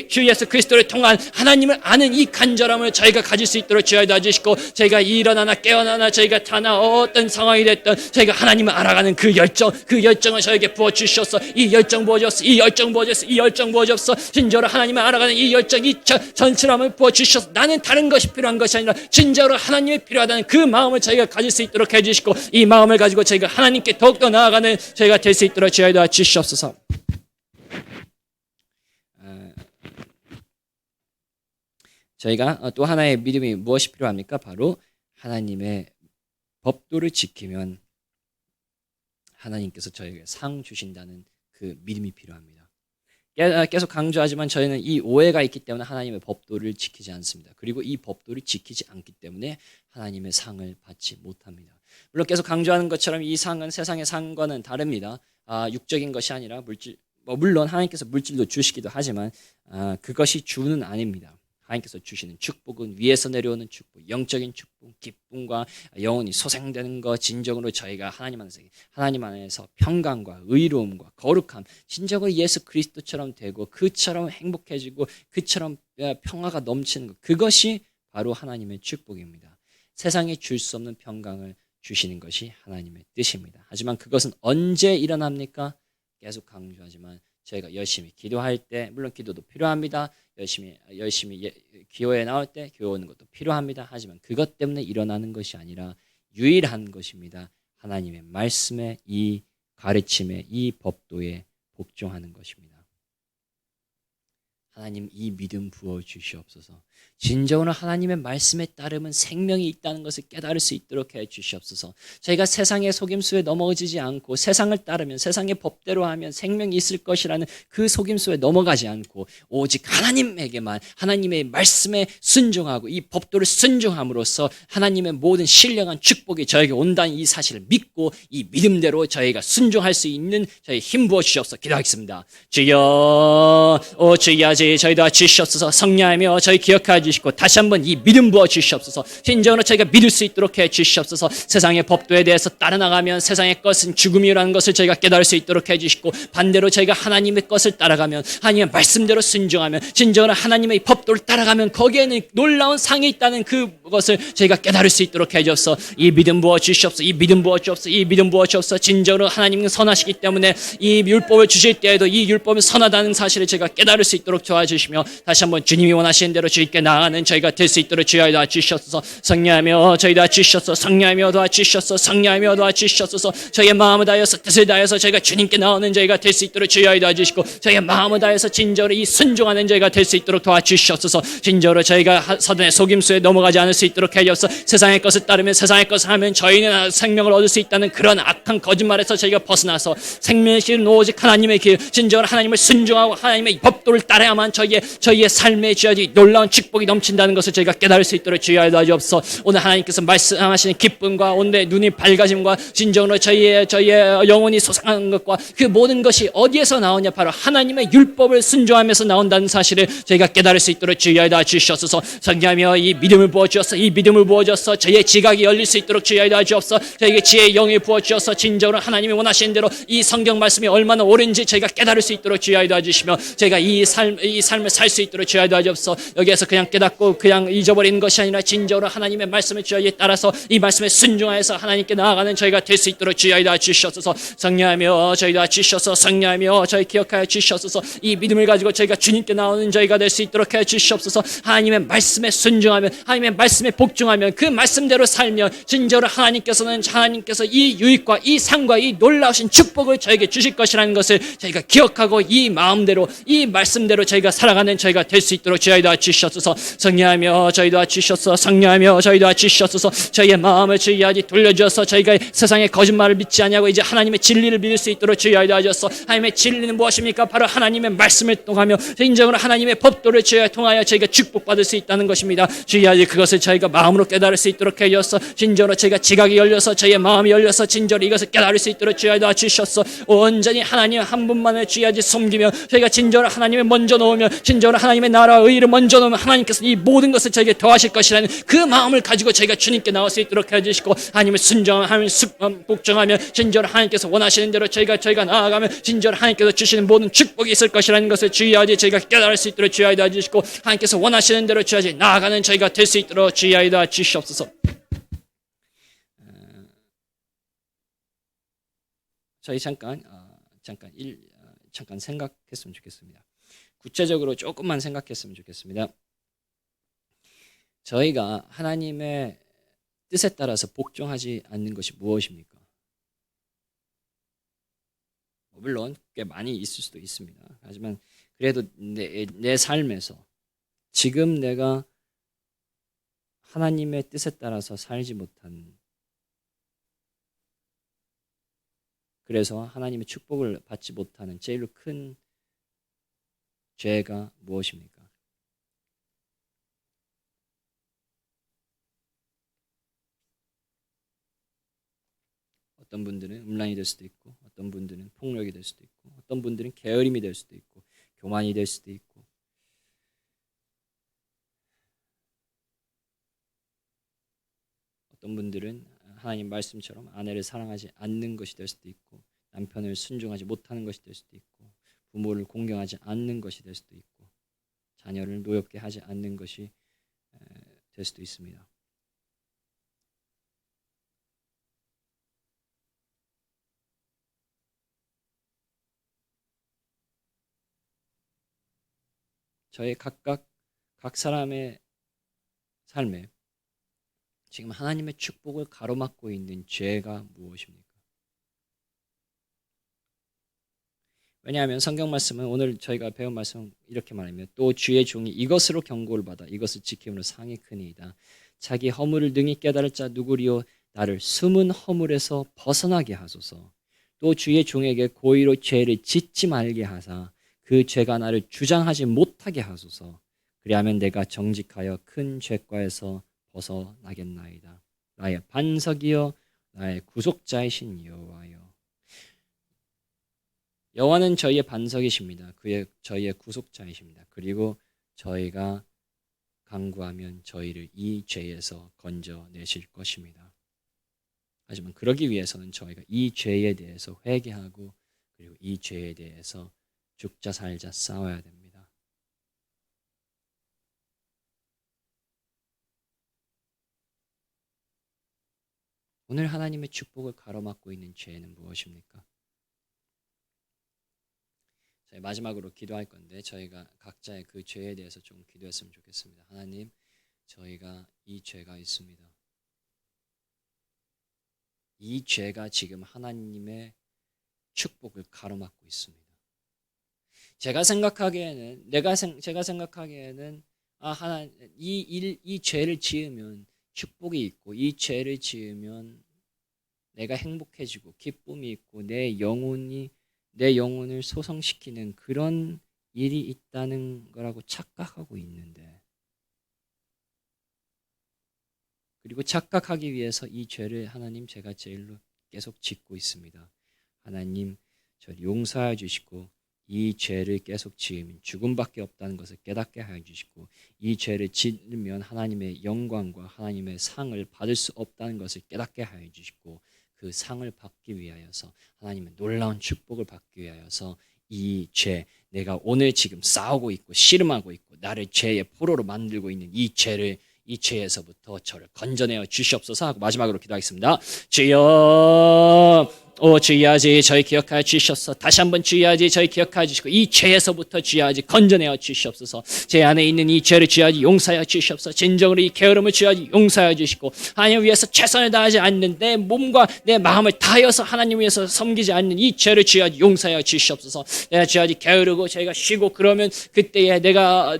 주 예수 그리스도를 통한 하나님을 아는 이 간절함을 저희가 가질 수 있도록 주여 도와주시고 저희가 일어나나 깨어나나 저희가 타나 어떤 상황이 됐든 저희가 하나님을 알아가는 그 열정을 저에게 부어주셔서 이 열정 부어주셔서 이 열정 부어주셔서 이 열정 부어주셔서 진정으로 하나님을 알아가는 이 열정, 이 전철함을 부어주셔서 나는 다른 것이 필요한 것이 아니라 진정으로 하나님이 필요하다는 그 마음을 저희가 가질 수 있도록 해주시고 이 마음을 가지고 저희가 하나님께 더욱더 나아가는 저희가 될 수 있도록 주여 도와주시옵소서. 저희가 또 하나의 믿음이 무엇이 필요합니까? 바로 하나님의 법도를 지키면 하나님께서 저에게 상 주신다는 그 믿음이 필요합니다. 계속 강조하지만 저희는 이 오해가 있기 때문에 하나님의 법도를 지키지 않습니다. 그리고 이 법도를 지키지 않기 때문에 하나님의 상을 받지 못합니다. 물론 계속 강조하는 것처럼 이 상은 세상의 상과는 다릅니다. 육적인 것이 아니라 물론 하나님께서 물질도 주시기도 하지만 그것이 주는 아닙니다. 하나님께서 주시는 축복은 위에서 내려오는 축복, 영적인 축복, 기쁨과 영혼이 소생되는 것, 진정으로 저희가 하나님 안에서 평강과 의로움과 거룩함, 진정으로 예수 그리스도처럼 되고 그처럼 행복해지고 그처럼 평화가 넘치는 것, 그것이 바로 하나님의 축복입니다. 세상이 줄 수 없는 평강을 주시는 것이 하나님의 뜻입니다. 하지만 그것은 언제 일어납니까? 계속 강조하지만 저희가 열심히 기도할 때, 물론 기도도 필요합니다. 열심히 기도에 나올 때 교회 오는 것도 필요합니다. 하지만 그것 때문에 일어나는 것이 아니라 유일한 것입니다. 하나님의 말씀에, 이 가르침에, 이 법도에 복종하는 것입니다. 하나님 이 믿음 부어주시옵소서. 진정으로 하나님의 말씀에 따르면 생명이 있다는 것을 깨달을 수 있도록 해주시옵소서. 저희가 세상의 속임수에 넘어지지 않고 세상을 따르면, 세상의 법대로 하면 생명이 있을 것이라는 그 속임수에 넘어가지 않고 오직 하나님에게만, 하나님의 말씀에 순종하고 이 법도를 순종함으로써 하나님의 모든 신령한 축복이 저에게 온다는 이 사실을 믿고 이 믿음대로 저희가 순종할 수 있는 저희 힘 부어주시옵소서. 기도하겠습니다. 주여, 주여, 저희도 주시옵소서. 성령하며 저희 기억하여 주시고 다시 한번 이 믿음 부어 주시옵소서. 진정으로 저희가 믿을 수 있도록 해 주시옵소서. 세상의 법도에 대해서 따라 나가면 세상의 것은 죽음이라는 것을 저희가 깨달을 수 있도록 해 주시고, 반대로 저희가 하나님의 것을 따라가면, 하나님의 말씀대로 순종하면, 진정으로 하나님의 법도를 따라가면 거기에는 놀라운 상이 있다는 그것을 저희가 깨달을 수 있도록 해 주옵소서. 이 믿음 부어 주시옵소서. 이 믿음 부어 주옵소서. 이 믿음 부어 주옵소서. 진정으로 하나님은 선하시기 때문에 이 율법을 주실 때에도 이 율법은 선하다는 사실을 제가 깨달을 수 있도록 도와주시며, 다시 한번 주님이 원하시는 대로 주님께 나아가는 저희가 될 수 있도록 주여 도와주시옵소서. 성령하며 저희 도와주시옵소서. 성령하며 도와주시옵소서. 성령하며 도와주시옵소서. 저희의 마음을 다해서 뜻을 다해서 저희가 주님께 나오는 저희가 될 수 있도록 주여 도와주시고, 저희의 마음을 다해서 진정으로 이 순종하는 저희가 될 수 있도록 도와주시옵소서. 진정으로 저희가 사단의 속임수에 넘어가지 않을 수 있도록 해주옵소서. 세상의 것을 따르면, 세상의 것을 하면 저희는 생명을 얻을 수 있다는 그런 악한 거짓말에서 저희가 벗어나서 생명의 길은 오직 하나님의 길, 진정으로 하나님을 순종하고 하나님의 법도를 따라야만 저희의 삶에 주어진 놀라운 축복이 넘친다는 것을 저희가 깨달을 수 있도록 주여 도와주옵소서. 오늘 하나님께서 말씀하시는 기쁨과 오늘 눈이 밝아짐과 진정으로 저희의 영혼이 솟아나는 것과 그 모든 것이 어디에서 나오냐? 바로 하나님의 율법을 순종하면서 나온다는 사실을 저희가 깨달을 수 있도록 주여 도와주시옵소서. 성령하며 이 믿음을 부어주셔서, 이 믿음을 부어주셔서 저희의 지각이 열릴 수 있도록 주여 도와주옵소서. 저희에게 지혜의 영을 부어주셔서 진정으로 하나님이 원하시는 대로 이 성경 말씀이 얼마나 옳은지 저희가 깨달을 수 있도록 주여 도와주시며, 저희가 이 삶을 살 수 있도록 주여 도와주옵소서. 여기에서 그냥 깨닫고 그냥 잊어버리는 것이 아니라 진정으로 하나님의 말씀을 주여에 따라서 이 말씀에 순종하여서 하나님께 나아가는 저희가 될 수 있도록 주여 도와주시옵소서. 성령하며 저희 도와주시옵소서. 성령하며 저희 기억하여 주시옵소서. 이 믿음을 가지고 저희가 주님께 나오는 저희가 될 수 있도록 해 주시옵소서. 하나님의 말씀에 순종하면, 하나님의 말씀에 복종하면, 그 말씀대로 살면 진정으로 하나님께서 이 유익과 이 상과 이 놀라우신 축복을 저에게 주실 것이라는 것을 저희가 기억하고 이 마음대로, 이 말씀대로 저희가 저희가 살아가는 저희가 될 수 있도록 저희 도와주시옵소서. 승리하며 저희 도와주시옵소서. 승리하며 저희 도와주시옵소서. 저희의 마음을 주의 아버지 돌려주어서 저희가 세상의 거짓말을 믿지 아니하고 이제 하나님의 진리를 믿을 수 있도록 주의 도와주셔서 하나님의 진리는 무엇입니까? 바로 하나님의 말씀을 통하며 인정으로 하나님의 법도를 주여 통하여 저희가 축복받을 수 있다는 것입니다. 주의 아버지 그것을 저희가 마음으로 깨달을 수 있도록 해주셔서 진정으로 저희가 지각이 열려서 저희의 마음이 열려서 진정으로 이것을 깨달을 수 있도록 주여 도와주셔서 온전히 하나님 한 분만을 주의 아버지 섬기며 저희가 진정으로 하나님을 먼저 놓으며 진정으로 하나님의 나라와 의를 먼저 놓으면 하나님께서 이 모든 것을 저에게 더하실 것이라는 그 마음을 가지고 저희가 주님께 나올 수 있도록 해주시고 하나님을 순종하며 복종하며 진정으로 하나님께서 원하시는 대로 저희가 나아가면 진정으로 하나님께서 주시는 모든 축복이 있을 것이라는 것을 주의 아버지 저희가 깨달을 수 있도록 주의 아버지 도와주시고 하나님께서 원하시는 대로 주의 아버지 나아가는 저희가 될 수 있도록 주의 아버지 도와주시옵소서. 저희 잠깐 생각했으면 좋겠습니다. 구체적으로 조금만 생각했으면 좋겠습니다. 저희가 하나님의 뜻에 따라서 복종하지 않는 것이 무엇입니까? 물론 꽤 많이 있을 수도 있습니다. 하지만 그래도 내 삶에서 지금 내가 하나님의 뜻에 따라서 살지 못한, 그래서 하나님의 축복을 받지 못하는 제일 큰 죄가 무엇입니까? 어떤 분들은 음란이 될 수도 있고, 어떤 분들은 폭력이 될 수도 있고, 어떤 분들은 게으름이 될 수도 있고, 교만이 될 수도 있고, 어떤 분들은 하나님 말씀처럼 아내를 사랑하지 않는 것이 될 수도 있고, 남편을 순종하지 못하는 것이 될 수도 있고, 부모를 공경하지 않는 것이 될 수도 있고, 자녀를 노엽게 하지 않는 것이 될 수도 있습니다. 저희 각 사람의 삶에 지금 하나님의 축복을 가로막고 있는 죄가 무엇입니까? 왜냐하면 성경 말씀은 오늘 저희가 배운 말씀은 이렇게 말하면 또 주의 종이 이것으로 경고를 받아 이것을 지킴으로 상이 크니이다. 자기 허물을 능히 깨달을 자 누구리요? 나를 숨은 허물에서 벗어나게 하소서. 또 주의 종에게 고의로 죄를 짓지 말게 하사 그 죄가 나를 주장하지 못하게 하소서. 그리하면 내가 정직하여 큰 죄과에서 벗어나겠나이다. 나의 반석이여 나의 구속자이신 여호와여. 여호와는 저희의 반석이십니다. 저희의 구속자이십니다. 그리고 저희가 간구하면 저희를 이 죄에서 건져내실 것입니다. 하지만 그러기 위해서는 저희가 이 죄에 대해서 회개하고 그리고 이 죄에 대해서 죽자 살자 싸워야 됩니다. 오늘 하나님의 축복을 가로막고 있는 죄는 무엇입니까? 저희 마지막으로 기도할 건데 저희가 각자의 그 죄에 대해서 좀 기도했으면 좋겠습니다. 하나님, 저희가 이 죄가 있습니다. 이 죄가 지금 하나님의 축복을 가로막고 있습니다. 제가 생각하기에는 이 죄를 지으면 축복이 있고 이 죄를 지으면 내가 행복해지고 기쁨이 있고 내 영혼을 소성시키는 그런 일이 있다는 거라고 착각하고 있는데, 그리고 착각하기 위해서 이 죄를 하나님 제가 제일로 계속 짓고 있습니다. 하나님 저를 용서해 주시고 이 죄를 계속 지으면 죽음밖에 없다는 것을 깨닫게 하여 주시고 이 죄를 지으면 하나님의 영광과 하나님의 상을 받을 수 없다는 것을 깨닫게 하여 주시고 그 상을 받기 위하여서 하나님의 놀라운 축복을 받기 위하여서 이 죄, 내가 오늘 지금 싸우고 있고 씨름하고 있고 나를 죄의 포로로 만들고 있는 이 죄에서부터 저를 건져내어 주시옵소서 하고 마지막으로 기도하겠습니다. 주여, 주의 아버지 저희 기억하여 주시옵소서. 다시 한번 주의 아버지 저희 기억하여 주시고 이 죄에서부터 주의 아버지 건져내어 주시옵소서. 제 안에 있는 이 죄를 주의 아버지 용서하여 주시옵소서. 진정으로 이 게으름을 주의 아버지 용서하여 주시고 하나님 위해서 최선을 다하지 않는 내 몸과 내 마음을 다하여서 하나님 위해서 섬기지 않는 이 죄를 주의 아버지 용서하여 주시옵소서. 내가 주의 아버지 게으르고 저희가 쉬고 그러면 그때에 내가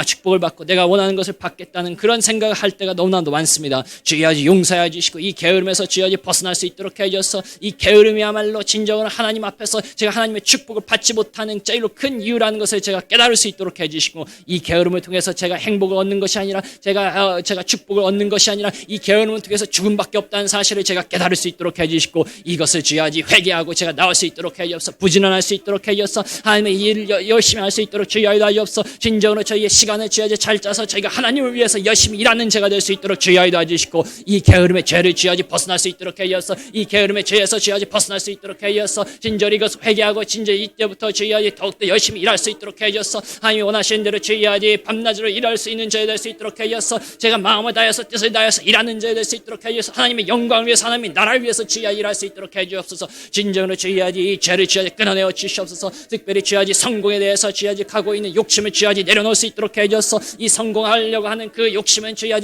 축복을 받고 내가 원하는 것을 받겠다는 그런 생각을 할 때가 너무나도 많습니다. 주여 아버지 용서해 주시고 이 게으름에서 주여 아버지 벗어날 수 있도록 해주셔서 이 게으름이야말로 진정으로 하나님 앞에서 제가 하나님의 축복을 받지 못하는 제일로 큰 이유라는 것을 제가 깨달을 수 있도록 해주시고 이 게으름을 통해서 제가 행복을 얻는 것이 아니라 제가 축복을 얻는 것이 아니라 이 게으름을 통해서 죽음밖에 없다는 사실을 제가 깨달을 수 있도록 해주시고 이것을 주여 아버지 회개하고 제가 나올 수 있도록 해주셔서 부지런할 수 있도록 해주셔서 하나님의 일을 열심히 할 수 있도록 주여 하옵소서. 진정으로 저희의 시간을 주여 잘 짜서 저희가 하나님을 위해서 열심히 일하는 제가 될 수 있도록 주여 도와주시고 이 게으름의 죄를 주여 벗어날 수 있도록 해여서 이 게으름의 죄에서 주여 벗어날 수 있도록 해여서 진절히 이것을 회개하고 진절히 이때부터 주여 더욱더 열심히 일할 수 있도록 해여서 하나님이 원하시는 대로 주여 밤낮으로 일할 수 있는 죄 될 수 있도록 해여서 제가 마음을 다해서 뜻을 다해서 일하는 죄 될 수 있도록 해여서 하나님의 영광을 위해서 하나님의 나라를 위해서 주여 일할 수 있도록 해주옵소서. 진정으로 주여 이 죄를 주여 끊어내어 주시옵소서. 특별히 주여 성공에 대해서 주여 가고 있는 욕심을 주여 내려놓을 수 있도록 해줘서 이 성공하려고 하는 그 욕심은 주여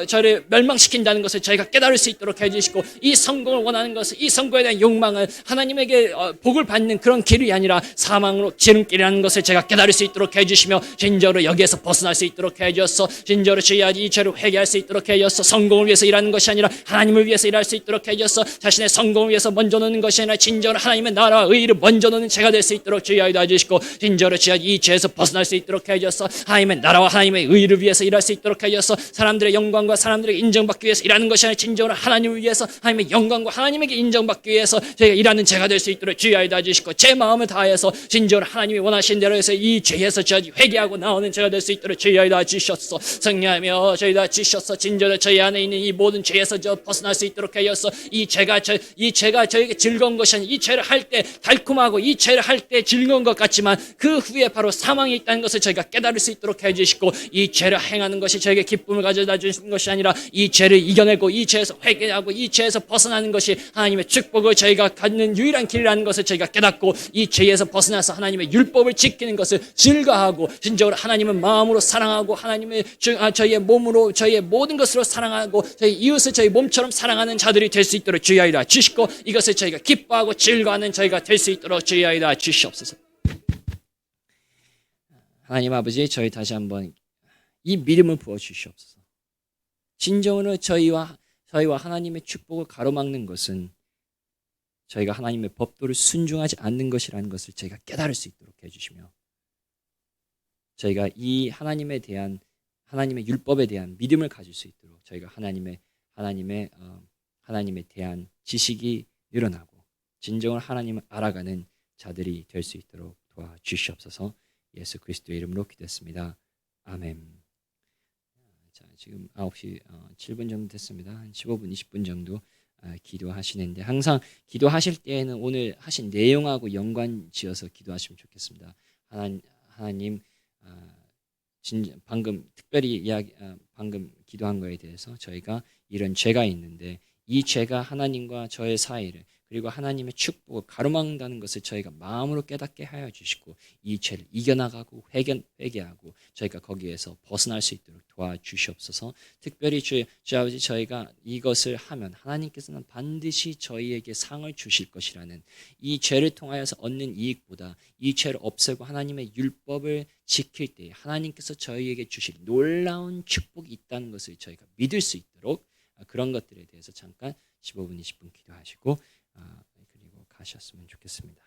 저를 멸망시킨다는 것을 저희가 깨달을 수 있도록 해주시고 이 성공을 원하는 것을 이 성공에 대한 욕망을 하나님에게 복을 받는 그런 길이 아니라 사망으로 지름길이라는 것을 제가 깨달을 수 있도록 해주시며 진정으로 여기에서 벗어날 수 있도록 해주셔서 진정으로 주여 이 죄를 회개할 수 있도록 해주셔서 성공을 위해서 일하는 것이 아니라 하나님을 위해서 일할 수 있도록 해주셔서 자신의 성공을 위해서 먼저 놓는 것이 아니라 진정으로 하나님의 나라와 의의를 먼저 놓는 제가 될 수 있도록 주여 도와주시고 진정으로 주여 이 죄에서 벗어날 수 있도록 해주셔서 하나님의 나라와 하나님의 의의를 위해서 일할 수 있도록 해주셔서 사람들의 영광과 사람들에게 인정받기 위해서 일하는 것이 아니라 진정으로 하나님을 위해서 하나님의 영광과 하나님에게 인정받기 위해서 저희가 일하는 제가 될 수 있도록 주여 도와주시고 제 마음을 다해서 진정으로 하나님이 원하신 대로 해서 이 죄에서 회개하고 나오는 제가 될 수 있도록 주여 도와주셔서 성령하며 저희 도와주셔서 진정으로 저희 안에 있는 이 모든 죄에서 벗어날 수 있도록 해서 이 죄가 저에게 즐거운 것이 아니라 이 죄를 할 때 달콤하고 이 죄를 할 때 즐거운 것 같지만 그 후에 바로 사망이 있다는 것을 저희가 깨달을 수 있도록 해주시고 이 죄를 행하는 것이 저에게 기쁨을 가져다 주시는 것이 아니라 이 죄를 이겨내고 이 죄에서 회개하고 이 죄에서 벗어나는 것이 하나님의 축복을 저희가 갖는 유일한 길이라는 것을 저희가 깨닫고 이 죄에서 벗어나서 하나님의 율법을 지키는 것을 즐거워하고 진정으로 하나님을 마음으로 사랑하고 하나님의 저희의 몸으로 저희의 모든 것으로 사랑하고 저희 이웃을 저희 몸처럼 사랑하는 자들이 될 수 있도록 주의하여 주시고 이것을 저희가 기뻐하고 즐거워하는 저희가 될 수 있도록 주의하여 주시옵소서. 하나님 아버지 저희 다시 한번 이 믿음을 부어주시옵소서. 진정으로 저희와 하나님의 축복을 가로막는 것은 저희가 하나님의 법도를 순종하지 않는 것이라는 것을 저희가 깨달을 수 있도록 해주시며 저희가 이 하나님에 대한 하나님의 율법에 대한 믿음을 가질 수 있도록 저희가 하나님에 대한 지식이 늘어나고 진정으로 하나님을 알아가는 자들이 될 수 있도록 도와주시옵소서. 예수 그리스도의 이름으로 기도했습니다. 아멘. 자, 지금 9시 7분 정도 됐습니다. 한 15분, 20분 정도 기도하시는데 항상 기도하실 때에는 오늘 하신 내용하고 연관지어서 기도하시면 좋겠습니다. 하나님 방금 특별히 방금 기도한 거에 대해서 저희가 이런 죄가 있는데 이 죄가 하나님과 저의 사이를 그리고 하나님의 축복을 가로막는다는 것을 저희가 마음으로 깨닫게 하여 주시고 이 죄를 이겨나가고 회개하고 저희가 거기에서 벗어날 수 있도록 도와주시옵소서. 특별히 주 아버지 저희가 이것을 하면 하나님께서는 반드시 저희에게 상을 주실 것이라는 이 죄를 통하여서 얻는 이익보다 이 죄를 없애고 하나님의 율법을 지킬 때 하나님께서 저희에게 주실 놀라운 축복이 있다는 것을 저희가 믿을 수 있도록 그런 것들에 대해서 잠깐 15분, 20분 기도하시고 그리고 가셨으면 좋겠습니다.